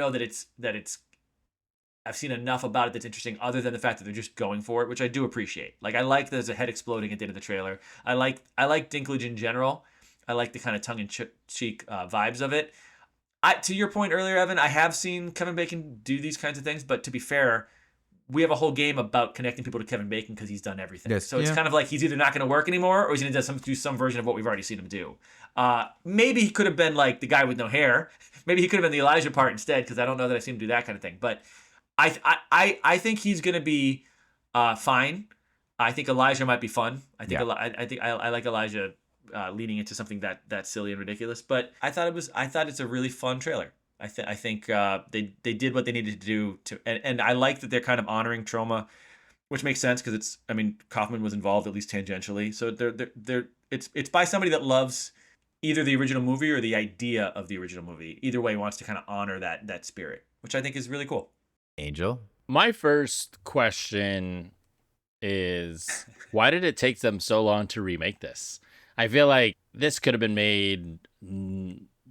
that it's. I've seen enough about it that's interesting, other than the fact that they're just going for it, which I do appreciate. Like I like there's a head exploding at the end of the trailer. I like Dinklage in general. I like the kind of tongue-in-cheek vibes of it. To your point earlier, Evan, I have seen Kevin Bacon do these kinds of things, but to be fair, we have a whole game about connecting people to Kevin Bacon because he's done everything. Yes, so it's kind of like he's either not going to work anymore or he's going to do some version of what we've already seen him do. Maybe he could have been like the guy with no hair. Maybe he could have been the Elijah part instead, because I don't know that I've seen him do that kind of thing. But I think he's going to be fine. I think Elijah might be fun. I think I like Elijah leading into something that silly and ridiculous. But I thought it's a really fun trailer. I think they did what they needed to do and I like that they're kind of honoring Troma, which makes sense because Kaufman was involved at least tangentially. So it's by somebody that loves either the original movie or the idea of the original movie. Either way, wants to kind of honor that spirit, which I think is really cool. Angel, my first question is why did it take them so long to remake this? I feel like this could have been made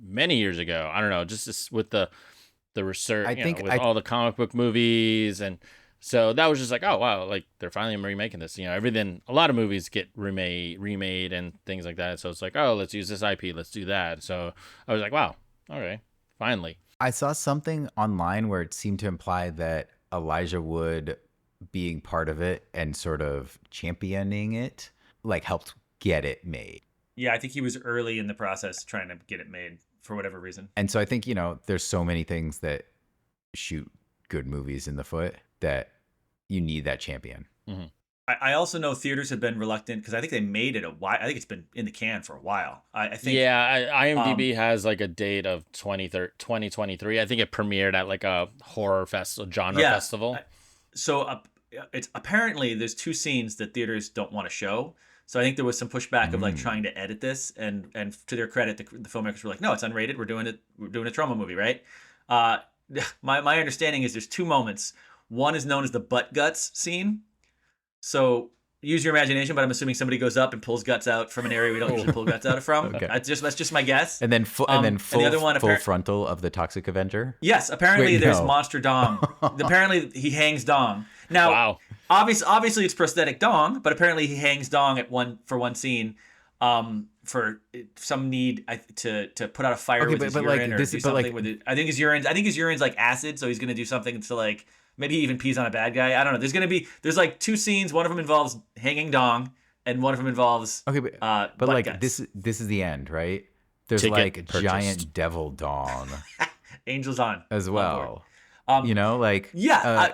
many years ago. I don't know, just with the research, with all the comic book movies and So that was just like, oh wow, like they're finally remaking this. You know, everything. A lot of movies get remade and things like that. So it's like, oh, let's use this IP, let's do that. So I was like, wow, okay, finally. I saw something online where it seemed to imply that Elijah Wood being part of it and sort of championing it, like, helped get it made. Yeah, I think he was early in the process trying to get it made for whatever reason. And so I think, there's so many things that shoot good movies in the foot that you need that champion. Mm-hmm. I also know theaters have been reluctant because I think they made it a while. I think it's been in the can for a while. I think. Yeah, IMDb has like a date of 2023. I think it premiered at like a horror festival, genre festival. So it's apparently there's two scenes that theaters don't want to show. So I think there was some pushback of like trying to edit this, and to their credit, the filmmakers were like, no, it's unrated. We're doing a trauma movie, right? My understanding is there's two moments. One is known as the butt guts scene. So use your imagination, but I'm assuming somebody goes up and pulls guts out from an area we don't usually pull guts out from. Okay. That's just my guess. And then full the other one, full frontal of the Toxic Avenger. Yes, apparently there's no. monster dong. Apparently he hangs dong. Now, wow. Obviously it's prosthetic dong, but apparently he hangs dong for one scene, for some need to put out a fire with his urine, or do something with it. I think his urine's like acid, so he's gonna do something to like maybe he even pees on a bad guy. I don't know. There's like two scenes. One of them involves hanging dong, and one of them involves but like guts. This is the end, right? There's Ticket like purchased. Giant devil dong Angels on as well. board.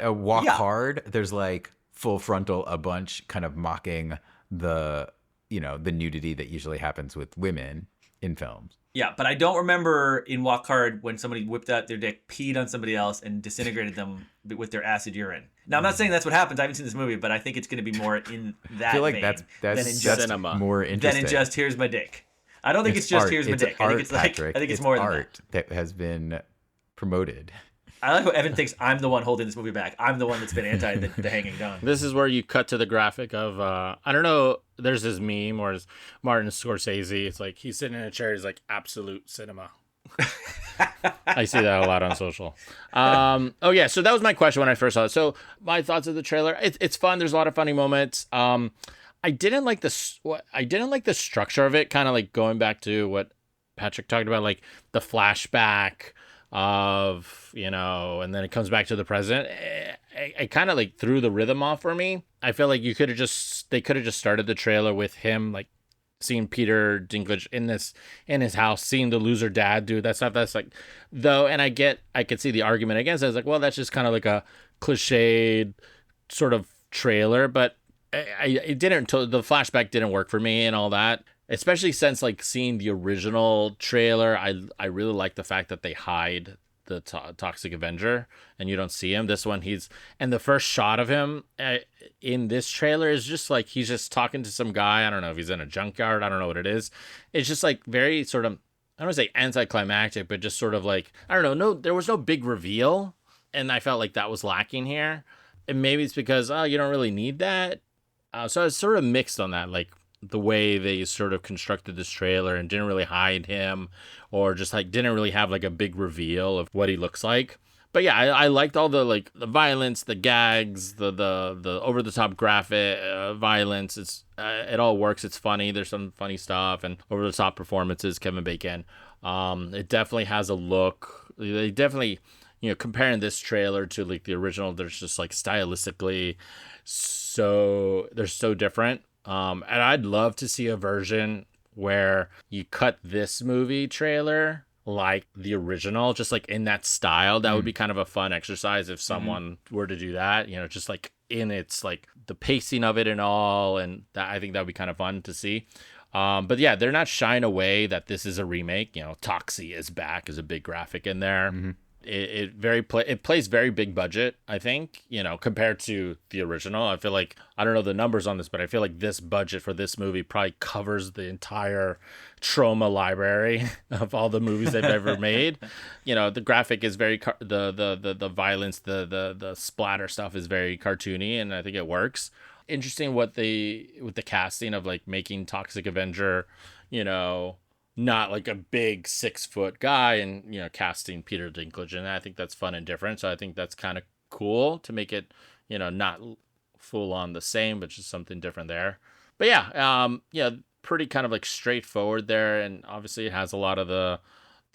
A Walk Hard. There's like full frontal, a bunch kind of mocking the nudity that usually happens with women in films. Yeah, but I don't remember in Walk Hard when somebody whipped out their dick, peed on somebody else, and disintegrated them with their acid urine. Now, I'm not saying that's what happens. I haven't seen this movie, but I think it's going to be more in that I feel like vein that's than in just cinema. More interesting than in just here's my dick. I don't think it's just art. here's my It's dick. art, I think it's like Patrick. I think it's more than art that has been promoted. I like how Evan thinks I'm the one holding this movie back. I'm the one that's been anti the hanging dong. This is where you cut to the graphic of I don't know. There's this meme or Martin Scorsese. It's like he's sitting in a chair. He's like absolute cinema. I see that a lot on social. Oh yeah, so that was my question when I first saw it. So my thoughts of the trailer. It's fun. There's a lot of funny moments. I didn't like the structure of it. Kind of like going back to what Patrick talked about, like the flashback of and then it comes back to the present. It kind of like threw the rhythm off for me. I feel like they could have just started the trailer with him like seeing Peter Dinklage in his house, seeing the loser dad do that stuff. That's like though, and I could see the argument against it. I was like, well, that's just kind of like a cliched sort of trailer, but it didn't. The flashback didn't work for me and all that. Especially since like seeing the original trailer, I really like the fact that they hide the Toxic Avenger and you don't see him. This one and the first shot of him in this trailer is just like he's just talking to some guy. I don't know if he's in a junkyard. I don't know what it is. It's just like very sort of, I don't want to say anticlimactic, but just sort of like, I don't know. No, there was no big reveal, and I felt like that was lacking here. And maybe it's because you don't really need that. So I was sort of mixed on that, like the way they sort of constructed this trailer and didn't really hide him, or just like didn't really have like a big reveal of what he looks like. But yeah, I liked all the like the violence, the gags, the over the top graphic violence. It all works. It's funny. There's some funny stuff and over the top performances. Kevin Bacon. It definitely has a look. They definitely, comparing this trailer to like the original, there's just like stylistically, they're so different. And I'd love to see a version where you cut this movie trailer like the original, just like in that style. That would be kind of a fun exercise if someone were to do that, just like in its like the pacing of it and all. And that, I think that would be kind of fun to see. But yeah, they're not shying away that this is a remake. Toxie is back as a big graphic in there. Mm-hmm. It plays very big budget, I think, compared to the original. I feel like, I don't know the numbers on this, but I feel like this budget for this movie probably covers the entire trauma library of all the movies they've ever made. The graphic is very the violence, the splatter stuff is very cartoony, and I think it works. Interesting with the casting of like making Toxic Avenger, not like a big 6-foot guy, and casting Peter Dinklage, and I think that's fun and different. So I think that's kind of cool to make it not full on the same, but just something different there. But yeah, pretty kind of like straightforward there, and obviously it has a lot of the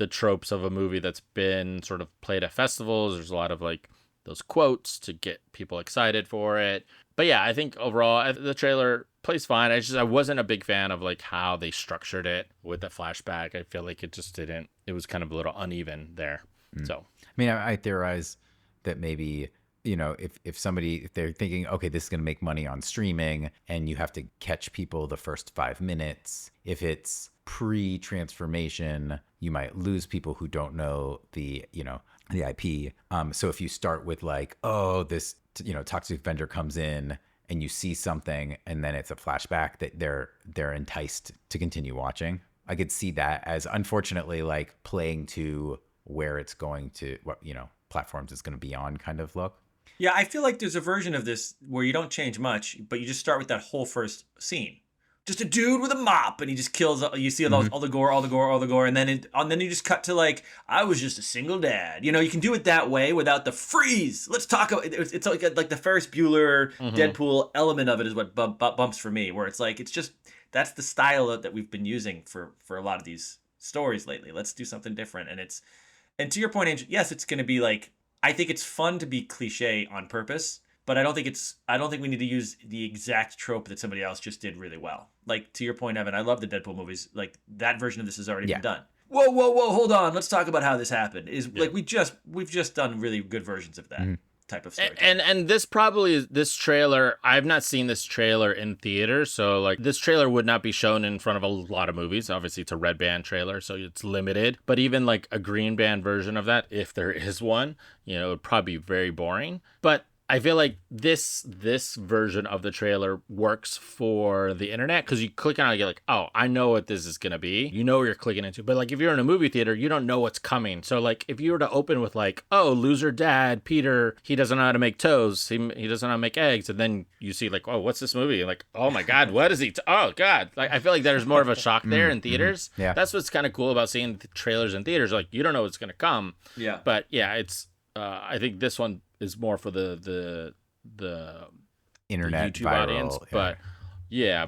tropes of a movie that's been sort of played at festivals. There's a lot of like those quotes to get people excited for it. But yeah, I think overall the trailer plays fine. I wasn't a big fan of like how they structured it with the flashback. I feel like it just didn't. It was kind of a little uneven there. So I mean, I theorize that maybe, if they're thinking, okay, this is going to make money on streaming and you have to catch people the first 5 minutes. If it's pre-transformation, you might lose people who don't know the IP. So if you start with like, oh, this, Toxic Avenger comes in and you see something and then it's a flashback, that they're enticed to continue watching. I could see that as, unfortunately, like playing to where it's going to, what, platforms it's going to be on kind of look. Yeah, I feel like there's a version of this where you don't change much, but you just start with that whole first scene. Just a dude with a mop, and he just kills. You see all the gore, and then you just cut to like, I was just a single dad. You can do it that way without the freeze. Let's talk about it's like the Ferris Bueller Deadpool element of it is what bumps for me, where it's like that's the style that we've been using for a lot of these stories lately. Let's do something different, and to your point, Angel, yes, it's going to be like, I think it's fun to be cliche on purpose. But I don't think we need to use the exact trope that somebody else just did really well. Like, to your point, Evan, I love the Deadpool movies. Like, that version of this has already been done. Whoa, hold on. Let's talk about how this happened. Like, we've just done really good versions of that type of story. And this probably is, this trailer, I've not seen this trailer in theaters, so like this trailer would not be shown in front of a lot of movies. Obviously it's a red band trailer, so it's limited. But even like a green band version of that, if there is one, it would probably be very boring. But I feel like this version of the trailer works for the internet, because you click on it, you're like, oh, I know what this is gonna be. You know what you're clicking into. But like if you're in a movie theater, you don't know what's coming. So like if you were to open with like, oh, loser dad Peter, he doesn't know how to make toast, he doesn't know how to make eggs, and then you see like, oh, what's this movie? And like, oh my god, what is he? Oh god, like I feel like there's more of a shock there in theaters. Yeah, that's what's kind of cool about seeing the trailers in theaters. Like you don't know what's gonna come. Yeah, but yeah, it's I think this one is more for the internet the YouTube viral audience, but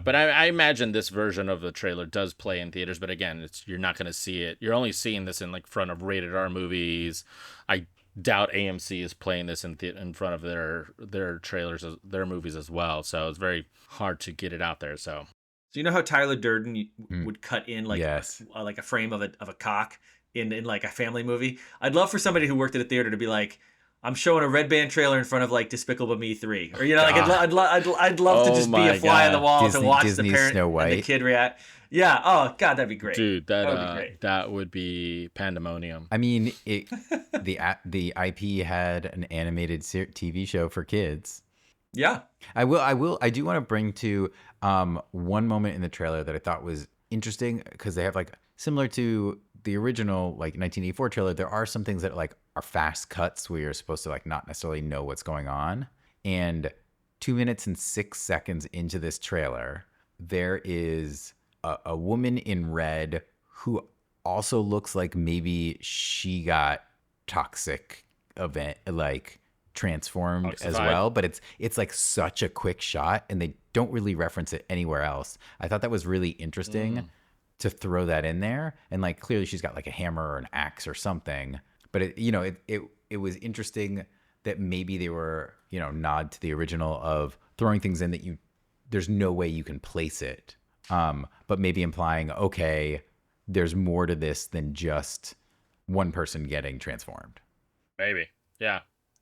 but I imagine this version of the trailer does play in theaters, but again, you're not going to see it. You're only seeing this in like front of rated R movies. I doubt AMC is playing this in front of their trailers, their movies as well. So it's very hard to get it out there. So you know how Tyler Durden would cut in like like a frame of a cock in like a family movie? I'd love for somebody who worked at a theater to be like, I'm showing a red band trailer in front of like Despicable Me 3, or like I'd love to just be a fly on the wall to watch the parent and the kid react. Yeah. Oh god, that'd be great, dude. That would be pandemonium. I mean, the IP had an animated TV show for kids. Yeah. I do want to bring to one moment in the trailer that I thought was interesting, because they have like, similar to the original like 1984 trailer, there are some things that like are fast cuts where you're supposed to like not necessarily know what's going on. And 2 minutes and 6 seconds into this trailer, there is a woman in red who also looks like maybe she got toxic event like transformed as well, but it's like such a quick shot and they don't really reference it anywhere else. I thought that was really interesting to throw that in there, and like clearly she's got like a hammer or an axe or something, but it was interesting that maybe they were nod to the original of throwing things in that there's no way you can place it, but maybe implying, okay, there's more to this than just one person getting transformed. Maybe. Yeah,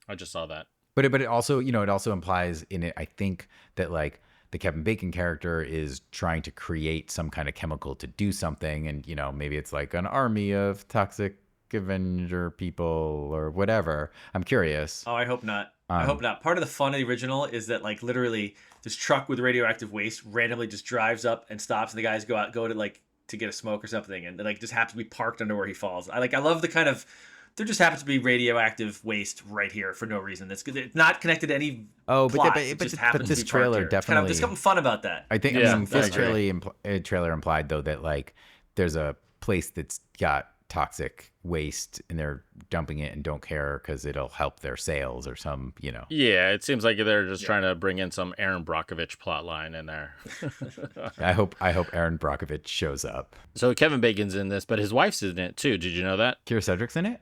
I just saw that. But it also it also implies in it, I think, that like the Kevin Bacon character is trying to create some kind of chemical to do something, and maybe it's like an army of toxic Avenger people or whatever. I'm curious. Oh, I hope not. I hope not. Part of the fun of the original is that like literally this truck with radioactive waste randomly just drives up and stops, and the guys go to get a smoke or something, and like just happens to be parked under where he falls. I love the kind of, there just happens to be radioactive waste right here for no reason. It's not connected to any plot. But this trailer definitely, there's something fun about that. I think. I mean, this trailer implied though that like there's a place that's got toxic waste and they're dumping it and don't care because it'll help their sales or some, Yeah, it seems like they're just trying to bring in some Aaron Brockovich plot line in there. I hope Aaron Brockovich shows up. So Kevin Bacon's in this, but his wife's in it too. Did you know that? Kyra Sedgwick's in it?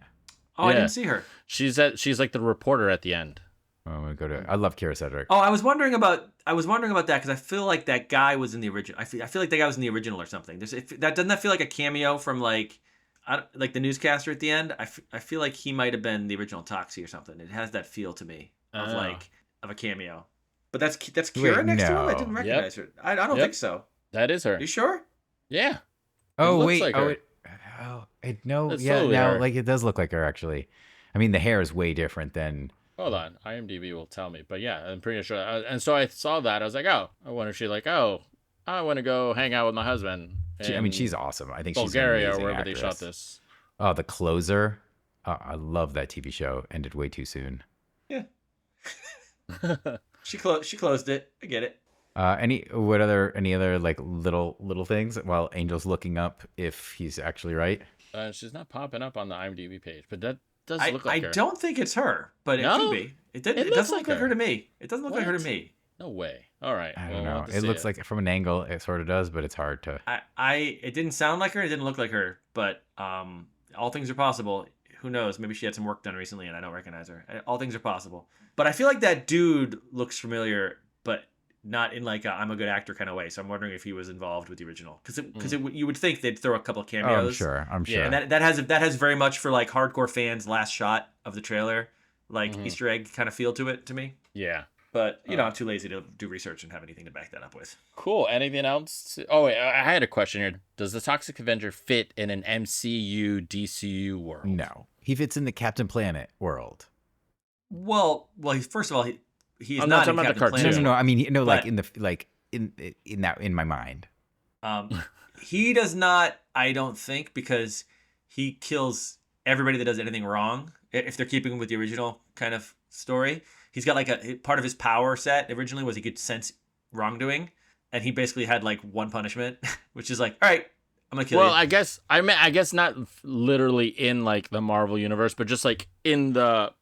Oh, I didn't see her. She's like the reporter at the end. Oh, I'm gonna go to. I love Kyra Sedgwick. Oh, I was wondering about that because I feel like that guy was in the original. I feel like that guy was in the original or something. Doesn't that feel like a cameo from like the newscaster at the end? I feel like he might have been the original Toxie or something. It has that feel to me of a cameo. But that's Kyra next to him. I didn't recognize her. I don't think so. That is her. You sure? Yeah. Oh wait. Like it does look like her actually. I mean, the hair is way different than. Hold on, IMDb will tell me, but yeah, I'm pretty sure. And so I saw that, I was like, oh, I wonder if she's like, oh, I want to go hang out with my husband. She's awesome. I think Bulgaria she's or wherever actress. they shot this. Oh, The Closer. I love that TV show. Ended way too soon. Yeah. She closed it. I get it. Any other like little things while Angel's looking up if he's actually right? She's not popping up on the IMDb page, but that does look I like her. I don't think it's her, but it could be. It doesn't look like her to me. It doesn't look like her to me. No way. All right. I don't know. It looks like from an angle it sort of does, but it's hard to. It didn't sound like her. It didn't look like her. But all things are possible. Who knows? Maybe she had some work done recently and I don't recognize her. All things are possible. But I feel like that dude looks familiar, but not in like I'm a good actor kind of way. So I'm wondering if he was involved with the original because you would think they'd throw a couple of cameos. Oh, I'm sure. Yeah, and that has very much for like hardcore fans last shot of the trailer, like Easter egg kind of feel to it to me. Yeah. But I'm too lazy to do research and have anything to back that up with. Cool. Anything else? Oh wait, I had a question here. Does the Toxic Avenger fit in an MCU DCU world? No, he fits in the Captain Planet world. Well, first of all, he's I'm not talking about the Captain cartoon. Planet. No. I mean, But- in my mind. He does not. I don't think because he kills everybody that does anything wrong. If they're keeping with the original kind of story, he's got like a part of his power set originally was he could sense wrongdoing, and he basically had like one punishment, which is like, all right, I'm gonna kill you. Well, I guess not literally in like the Marvel universe, but just like in the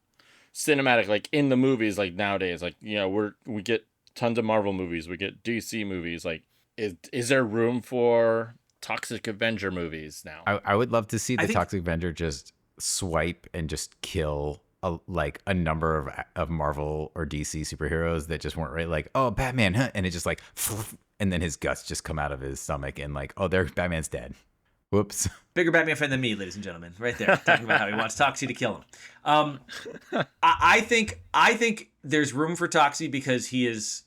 cinematic, like in the movies, like nowadays, like we get tons of Marvel movies, we get DC movies. Like, is there room for Toxic Avenger movies now? I would love to see the think- Toxic Avenger just swipe and just kill a number of Marvel or DC superheroes that just weren't right. Like, oh, Batman, huh? And it just like, and then his guts just come out of his stomach and like, oh, Batman's dead. Whoops. Bigger Batman fan than me, ladies and gentlemen, right there, talking about how he wants Toxie to kill him. I think there's room for Toxie because he's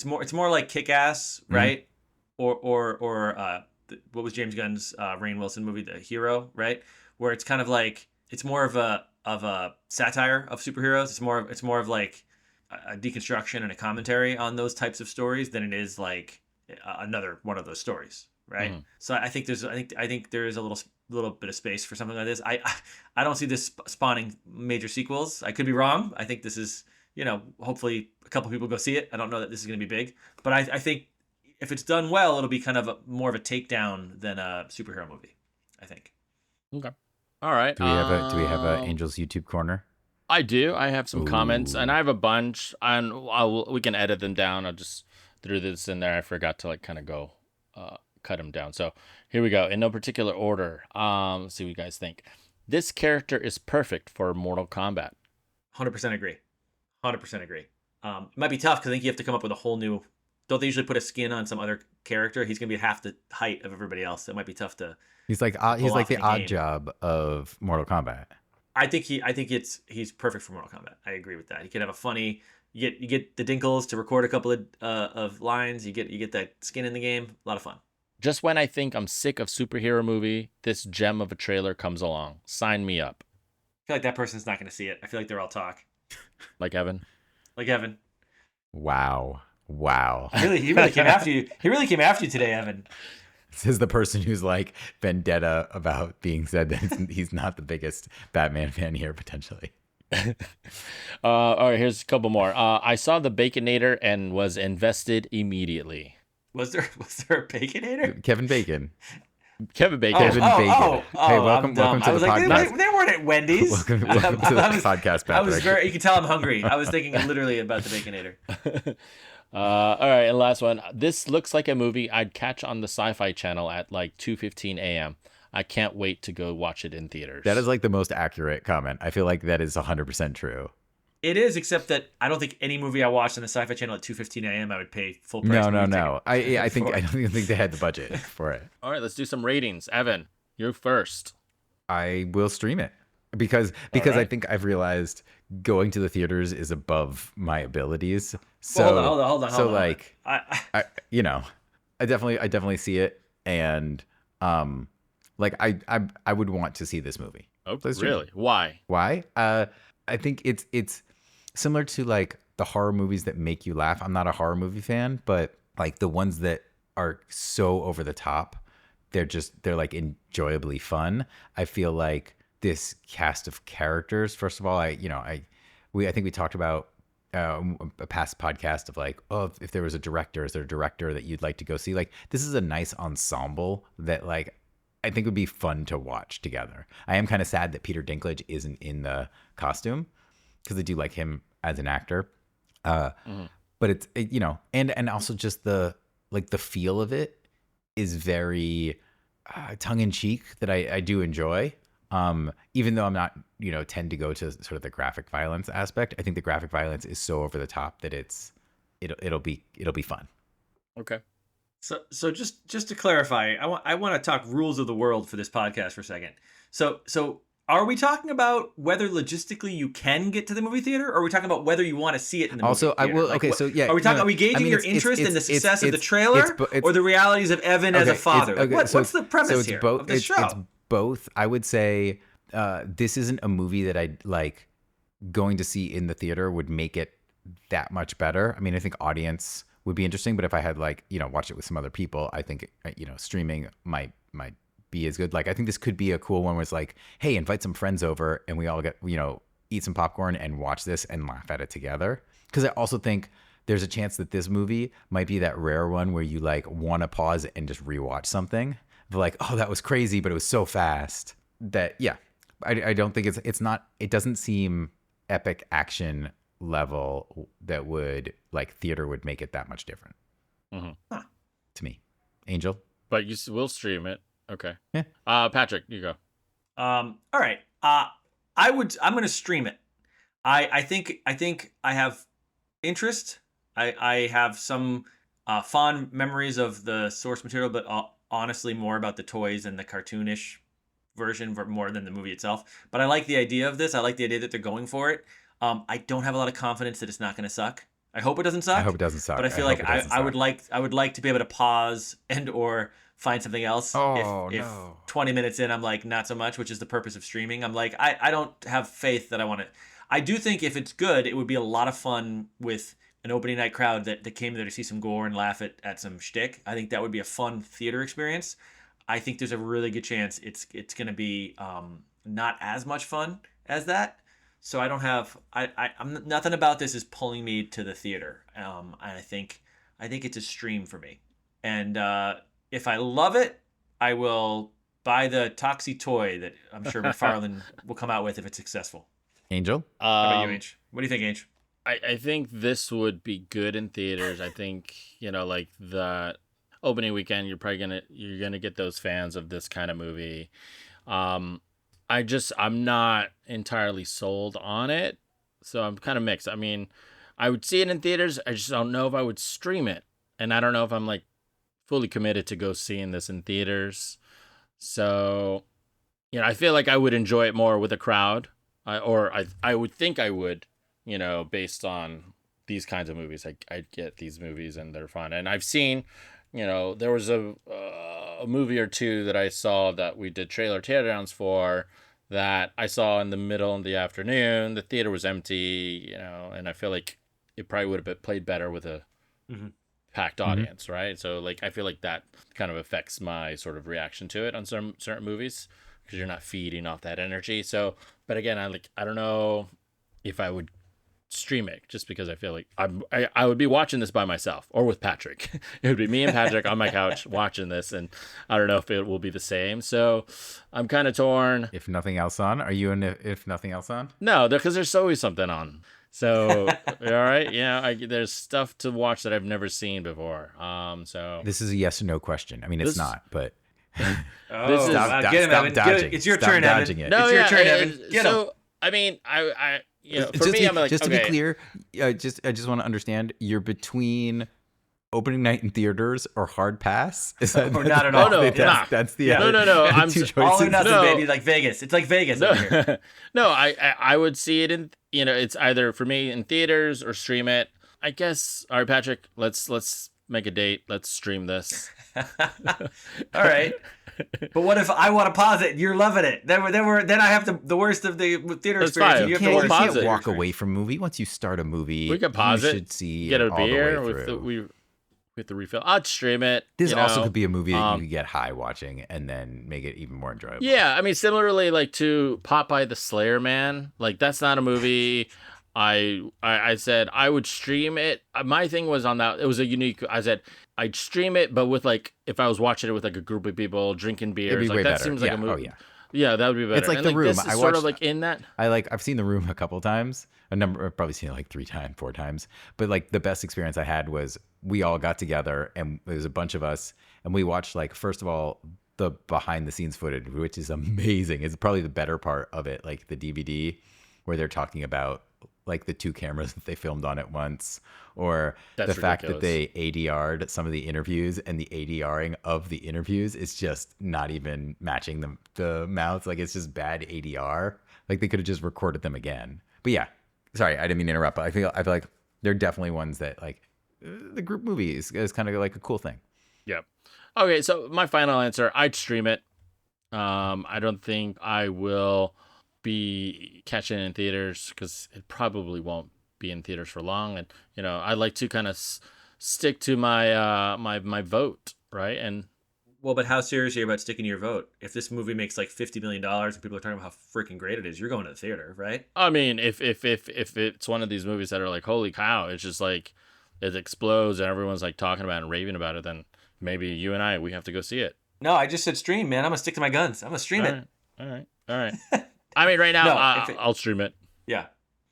more like Kick-Ass, right? Or what was James Gunn's Rainn Wilson movie, The Hero, right? Where it's kind of like it's more of a satire of superheroes. It's more of like a deconstruction and a commentary on those types of stories than it is like another one of those stories, right? So I think there is a little bit of space for something like this. I don't see this spawning major sequels. I could be wrong. I think this is hopefully a couple people go see it. I don't know that this is going to be big, but I think if it's done well, it'll be kind of more of a takedown than a superhero movie, I think. Okay. All right. Do we have a Angel's YouTube corner? I do. I have some comments, and I have a bunch, and we can edit them down. I just threw this in there. I forgot to like kind of go cut them down. So here we go. In no particular order. Let's see what you guys think. This character is perfect for Mortal Kombat. 100% agree. 100% agree. It might be tough because I think you have to come up with a whole new. Don't they usually put a skin on some other character? He's gonna be half the height of everybody else. It might be tough to. He's like the odd job of Mortal Kombat. I think he's perfect for Mortal Kombat. I agree with that. He could have a funny. You get the Dinkles to record a couple of lines. You get that skin in the game. A lot of fun. Just when I think I'm sick of superhero movie, this gem of a trailer comes along. Sign me up. I feel like that person's not going to see it. I feel like they're all talk. Like Evan. Like Evan. Wow. He really came after you. He really came after you today, Evan. This is the person who's like vendetta about being said that he's not the biggest Batman fan here potentially. All right, here's a couple more. I saw the Baconator and was invested immediately. Was there a Baconator? Kevin Bacon. Kevin Bacon. Kevin Bacon. Hey, welcome I'm dumb. to I was the like, podcast. they weren't at Wendy's. Welcome to the podcast, Patrick. I was very. You can tell I'm hungry. I was thinking literally about the Baconator. All right, and last one. This looks like a movie I'd catch on the Sci-Fi Channel at like 2:15 a.m. I can't wait to go watch it in theaters. That is like the most accurate comment. I feel like that is 100% true. It is, except that I don't think any movie I watched on the Sci-Fi Channel at 2:15 a.m. I would pay full price. No. I don't think they had the budget for it. All right, let's do some ratings. Evan, you're first. I will stream it because right. I think I've realized going to the theaters is above my abilities. So well, hold on. like I definitely see it, and like I would want to see this movie. Oh, really? Why? Why? I think it's similar to like the horror movies that make you laugh. I'm not a horror movie fan, but like the ones that are so over the top, they're like enjoyably fun. I feel like this cast of characters, first of all, I think we talked about a past podcast of like, oh, if there was a director, is there a director that you'd like to go see? Like, this is a nice ensemble that like I think would be fun to watch together. I am kind of sad that Peter Dinklage isn't in the costume because I do like him as an actor. But it's and also just the feel of it is very tongue in cheek that I do enjoy. Even though I'm not tend to go to sort of the graphic violence aspect. I think the graphic violence is so over the top that it'll be fun. Okay. So just to clarify, I want to talk rules of the world for this podcast for a second. So are we talking about whether logistically you can get to the movie theater, or are we talking about whether you want to see it in the movie theater? I will. Okay, so yeah. Are we talking? Are we gauging your interest in the success of the trailer, or the realities of Evan as a father? What's the premise here of the show? It's both. I would say this isn't a movie that I'd like going to see in the theater would make it that much better. I mean, I think audience would be interesting, but if I had watched it with some other people, I think streaming might be as good. Like, I think this could be a cool one where it's like, hey, invite some friends over and we all get eat some popcorn and watch this and laugh at it together. Because I also think there's a chance that this movie might be that rare one where you like want to pause and just rewatch something. But like, oh, that was crazy, but it was so fast that I don't think it doesn't seem epic action level that would like theater would make it that much different to me. Angel, but you will stream it. Okay. Yeah. Patrick, you go. All right. I'm going to stream it. I think I have interest. I have some fond memories of the source material, but honestly more about the toys and the cartoonish version more than the movie itself. But I like the idea of this. I like the idea that they're going for it. I don't have a lot of confidence that it's not going to suck. I hope it doesn't suck. I hope it doesn't suck. But I feel like I would like to be able to pause and or find something else. If 20 minutes in I'm like not so much, which is the purpose of streaming. I'm like I don't have faith that I want to. I do think if it's good, it would be a lot of fun with an opening night crowd that came there to see some gore and laugh at some shtick. I think that would be a fun theater experience. I think there's a really good chance it's going to be not as much fun as that. So I don't have I'm nothing about this is pulling me to the theater. And I think it's a stream for me. And if I love it, I will buy the Toxie toy that I'm sure McFarlane will come out with if it's successful. Angel, how about you, Ange? What do you think, Ange? I think this would be good in theaters. I think like the opening weekend, you're gonna get those fans of this kind of movie. I'm not entirely sold on it, so I'm kind of mixed. I mean, I would see it in theaters. I just don't know if I would stream it, and I don't know if I'm like fully committed to go seeing this in theaters. So, I feel like I would enjoy it more with a crowd, I would think I would, based on these kinds of movies. I get these movies and they're fun, and I've seen, there was a movie or two that I saw that we did trailer teardowns for that I saw in the middle of the afternoon. The theater was empty, and I feel like it probably would have played better with a packed audience, right? So like I feel like that kind of affects my sort of reaction to it on some certain movies because you're not feeding off that energy. So, but again, I don't know if I would stream it, just because I feel like I would be watching this by myself or with Patrick. It would be me and Patrick on my couch watching this, and I don't know if it will be the same. So I'm kind of torn. If nothing else on, are you in? If nothing else on? No, because there's always something on. So all right, yeah, there's stuff to watch that I've never seen before. So This is a yes or no question. I mean, it's not, but Oh, Stop get him, stop Evan. dodging. It's your Stop turn, dodging Evan. it. It's your turn, Evan. Get him. So I mean, I for just me, I'm like, just okay. to be clear, I just want to understand. You're between opening night in theaters or hard pass. Is that not at all. No, that's the no. I'm two so- All or choices. nothing, No. baby. Like Vegas. It's like Vegas over here. No, I would see it in, it's either for me in theaters or stream it. I guess. All right, Patrick, let's make a date. Let's stream this. All right. But what if I want to pause it and you're loving it? Then I have the worst of the theater That's experience. fine. And you have You the can't, worst you pause can't of the it. walk experience. away from a movie. Once you start a movie, We can pause you it, should see get it a all the beer way with through. with the refill. I'd stream it. This you also know. could be a movie that you could get high watching and then make it even more enjoyable. Yeah, I mean, similarly, like to Popeye the Slayer Man, like that's not a movie. I said I would stream it. My thing was on that. It was a unique. I said I'd stream it, but with like if I was watching it with like a group of people drinking beers, It'd be like way that better. seems like Yeah. a movie. Oh yeah. Yeah, that would be better. It's like and The Room. This is I sort of watched- like in that. I've seen The Room a couple times. I've probably seen it like 3 times, 4 times. But like the best experience I had was we all got together and there was a bunch of us and we watched like first of all the behind the scenes footage, which is amazing. It's probably the better part of it, like the DVD where they're talking about like the 2 cameras that they filmed on at once, or That's the fact that ridiculous. they ADR'd some of the interviews, and the ADRing of the interviews is just not even matching the mouths. Like it's just bad ADR. Like they could have just recorded them again. But yeah, sorry, I didn't mean to interrupt. But I feel like they're definitely ones that like the group movie is kind of like a cool thing. Yep. Okay, so my final answer, I'd stream it. I don't think I will be catching it in theaters because it probably won't be in theaters for long. And I like to kind of stick to my my vote, right? And Well, but how serious are you about sticking to your vote? If this movie makes like $50 million and people are talking about how freaking great it is, you're going to the theater, right? I mean, if it's one of these movies that are like, holy cow, it's just like it explodes and everyone's like talking about it and raving about it, then maybe you and we have to go see it. No, I just said stream, man. I'm going to stick to my guns. I'm going to stream it. All right. I mean, right now, No, I'll stream it. Yeah.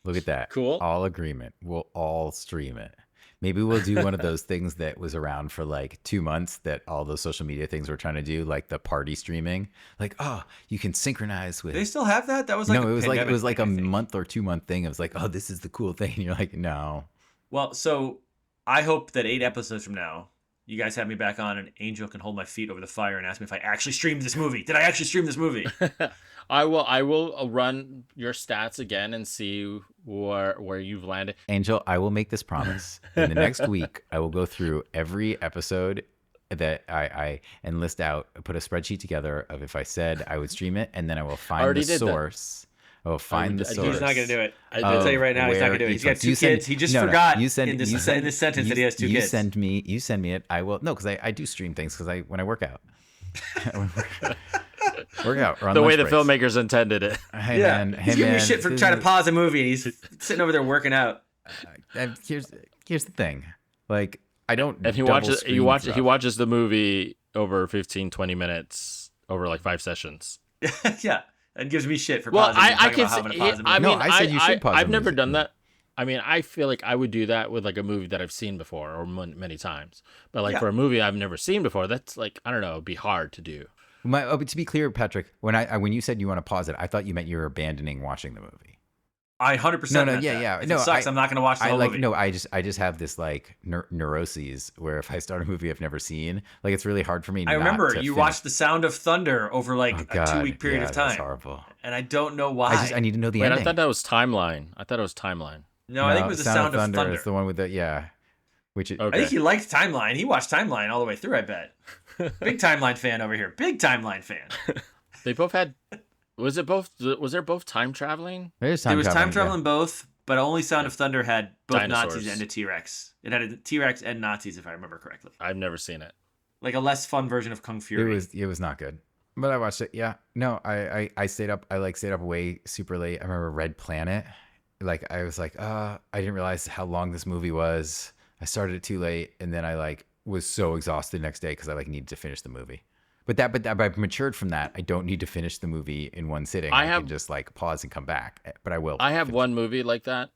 Look at that. Cool. All agreement. We'll all stream it. Maybe we'll do one of those things that was around for like 2 months that all those social media things were trying to do, like the party streaming. Like, oh, you can synchronize with. They still have that? That was like No, it was like pandemic a thing, I think. month or 2 month thing. It was like, oh, this is the cool thing. And you're like, no. Well, so I hope that 8 episodes from now, you guys have me back on and Angel can hold my feet over the fire and ask me if I actually streamed this movie. Did I actually stream this movie? I will run your stats again and see where you've landed. Angel, I will make this promise. In the next week, I will go through every episode that I and list out, put a spreadsheet together of if I said I would stream it, and then I will find Already the did that. source. I will find the I did. source. He's not going to do it. I I'll did. tell you right now, he's not going to do it. He's got 2 kids. He just forgot in this sentence that he has 2 kids. You send me it. I will. No, because I do stream things when I work out. Work out. Or on The way lunch the breaks. filmmakers intended it. Hey, Yeah. man. He's Hey, giving me man, shit for this trying to is- pause a movie and he's sitting over there working out. Here's the thing. Like, I don't. And he watches the movie over 15, 20 minutes over like 5 sessions. Yeah. And gives me shit for Well, pausing. I talking can about having to say, pause a I movie. mean, No, I said you should pause I've the never movie. done that. I mean, I feel like I would do that with like a movie that I've seen before or many times. But like Yeah. for a movie I've never seen before, that's like, I don't know, it'd be hard to do. But to be clear, Patrick, when you said you want to pause it, I thought you meant you were abandoning watching the movie. I 100% No, meant yeah, that. yeah. If No, it sucks, I'm not going to watch the whole movie. No, I just have this like neuroses where if I start a movie I've never seen, like it's really hard for me. I not remember to you finish. watched The Sound of Thunder over like Oh, a God, 2-week period yeah, of that's time. horrible. And I don't know why. I need to know the Wait, ending. I thought that was Timeline. No, I think it was The Sound of Thunder. It's the one with the which is, Okay. I think he liked Timeline. He watched Timeline all the way through, I bet. Big Timeline fan over here. Big Timeline fan. They both had. Was there both time traveling? there's There was time traveling, travel in both, but only Sound of Thunder had both Dinosaurs. Nazis and a T-Rex. It had a T-Rex and Nazis, if I remember correctly. I've never seen it. Like a less fun version of Kung yeah. Fury. It was not good. But I watched it. Yeah. No, I stayed up. I stayed up way super late. I remember Red Planet. like I was like, I didn't realize how long this movie was. I started it too late, and then I like was so exhausted the next day because I like needed to finish the movie. But I've matured from that. I don't need to finish the movie in one sitting. I can just like pause and come back. But I will. I have one movie like that,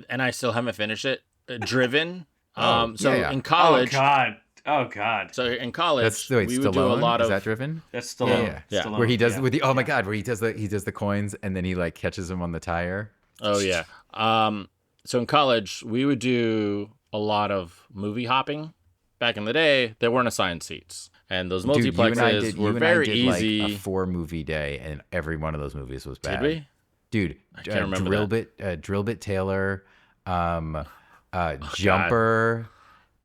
and I still haven't finished it. Driven. In college. Oh God. So in college, we would do a lot of. Is that Driven? That's Stallone. Yeah. Where he does my God, where he does the coins and then he like catches them on the tire. Oh yeah. So in college, we would do a lot of movie hopping. Back in the day, there weren't assigned seats, and those multiplexes were very easy. Like a 4-movie day, and every one of those movies was bad. Did we? Dude, I can't remember Drill Bit Taylor, Oh, Jumper.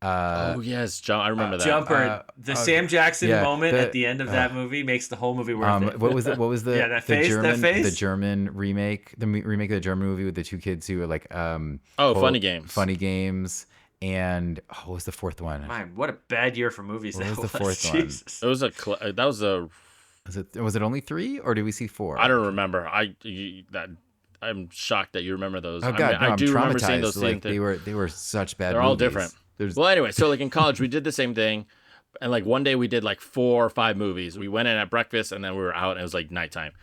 Yes, I remember that. Jumper. The Sam Jackson moment at the end of that movie makes the whole movie worth it. What was the that face, the German remake, the remake of the German movie with the two kids who were like Funny Games. Funny Games. And what was the fourth one? Man, what a bad year for movies. What that was the fourth one? It was Was it only 3 or did we see 4? I don't remember. I'm shocked that you remember those. Oh God, I do remember seeing those. Like they were such bad. They're movies. all different. Well, anyway, so like in college we did the same thing, and like one day we did like 4 or 5 movies. We went in at breakfast and then we were out and it was like nighttime.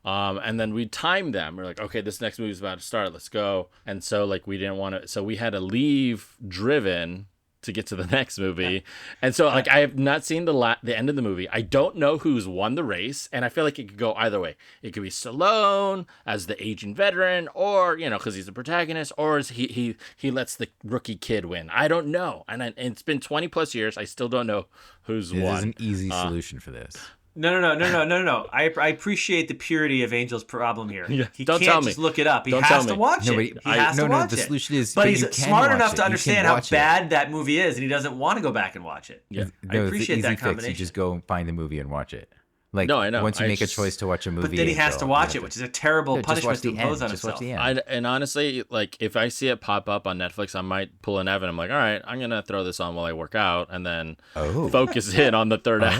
And then we timed them. We're like, okay, this next movie's about to start. Let's go. And so like we didn't want to. So we had to leave Driven to get to the next movie. And so like I have not seen the end of the movie. I don't know who's won the race, and I feel like it could go either way. It could be Stallone as the aging veteran, or because he's the protagonist, or is he lets the rookie kid win. I don't know, and it's been 20 plus years. I still don't know who's won. There's an easy solution for this. No. I appreciate the purity of Angel's problem here. Yeah. He Don't can't tell just me. look it up. He Don't has tell to me. watch it. He has to watch the it. solution is, but you he's can smart watch enough it. to You understand can how watch bad that movie is, and he doesn't want to go back and watch it. Yeah. I appreciate that combination. You just go find the movie and watch it. Like, no, I know. Once you make a choice to watch a movie, but then he has to watch it, which is a terrible punishment to impose on himself. And honestly, like if I see it pop up on Netflix, I might pull an Evan. I'm like, all right, I'm gonna throw this on while I work out, and then focus in on the third act.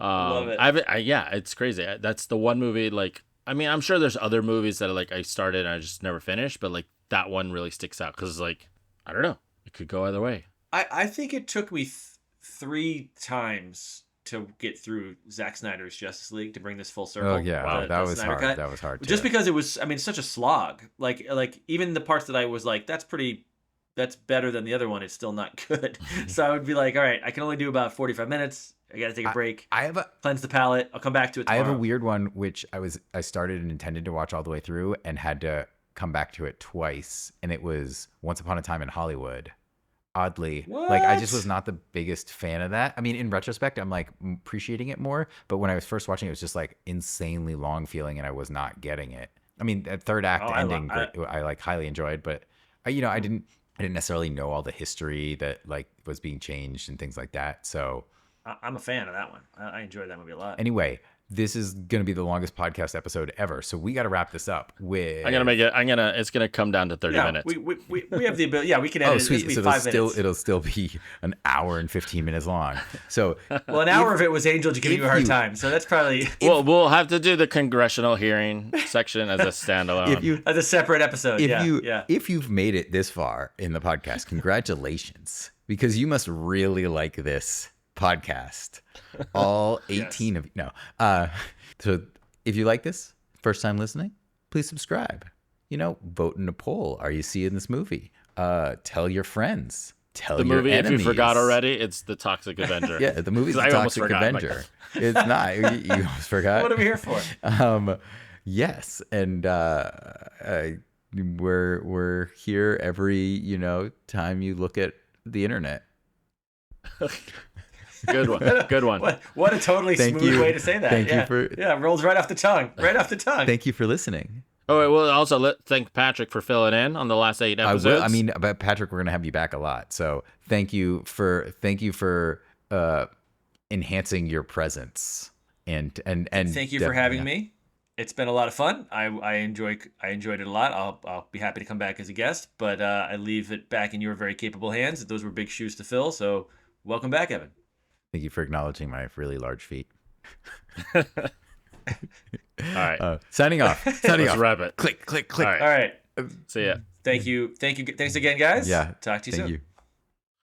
Love it. It's crazy. That's the one movie. Like, I mean, I'm sure there's other movies that like I started and I just never finished, but like that one really sticks out because like I don't know, it could go either way. I think it took me 3 times to get through Zack Snyder's Justice League to bring this full circle. Oh yeah, wow, that was hard. Cut. That was hard. Just because it was, such a slog. Like even the parts that I was like, that's better than the other one. It's still not good. So I would be like, all right, I can only do about 45 minutes. I got to take a break. Cleanse the palate. I'll come back to it tomorrow. I have a weird one, which I started and intended to watch all the way through and had to come back to it twice. And it was Once Upon a Time in Hollywood. Oddly, like I just was not the biggest fan of that. I mean, in retrospect, I'm like appreciating it more. But when I was first watching it, was just like insanely long feeling, and I was not getting it. I mean, that third act ending, I like highly enjoyed, but I didn't necessarily know all the history that like was being changed and things like that. So I'm a fan of that one. I enjoyed that movie a lot. Anyway, this is going to be the longest podcast episode ever, so we got to wrap this up with. It's gonna come down to 30 minutes. We have the ability. Yeah, we can edit. Oh, sweet. It. So 5 minutes. it'll still be an hour and 15 minutes long. So well, an hour of it was Angel giving you a hard time. So that's probably. Well, we'll have to do the congressional hearing section as a standalone. As a separate episode. If you've made it this far in the podcast, congratulations, because you must really like this podcast. All 18 of you. No. So if you like this, first time listening, please subscribe. Vote in a poll. Are you seeing this movie? Tell your friends. Tell your movie, enemies. if you forgot already, it's the TOXIC Avenger. Yeah, the movie's the TOXIC Avenger. It's not. You almost forgot. What are we here for? Yes, and we're here every time you look at the internet. Good one. What a totally smooth way to say that. Thank you for. Yeah, rolls right off the tongue. Thank you for listening. Oh, wait, we'll also thank Patrick for filling in on the last 8 episodes. But Patrick, we're gonna have you back a lot. So thank you for enhancing your presence and thank you for having me. It's been a lot of fun. I enjoyed it a lot. I'll be happy to come back as a guest, but I leave it back in your very capable hands. Those were big shoes to fill. So welcome back, Evan. Thank you for acknowledging my really large feet. All right. Signing off. Signing Let's off. wrap it. Click, click, click. All right. All right. See ya. Thank you. Thanks again, guys. Yeah. Talk to you Thank soon. you.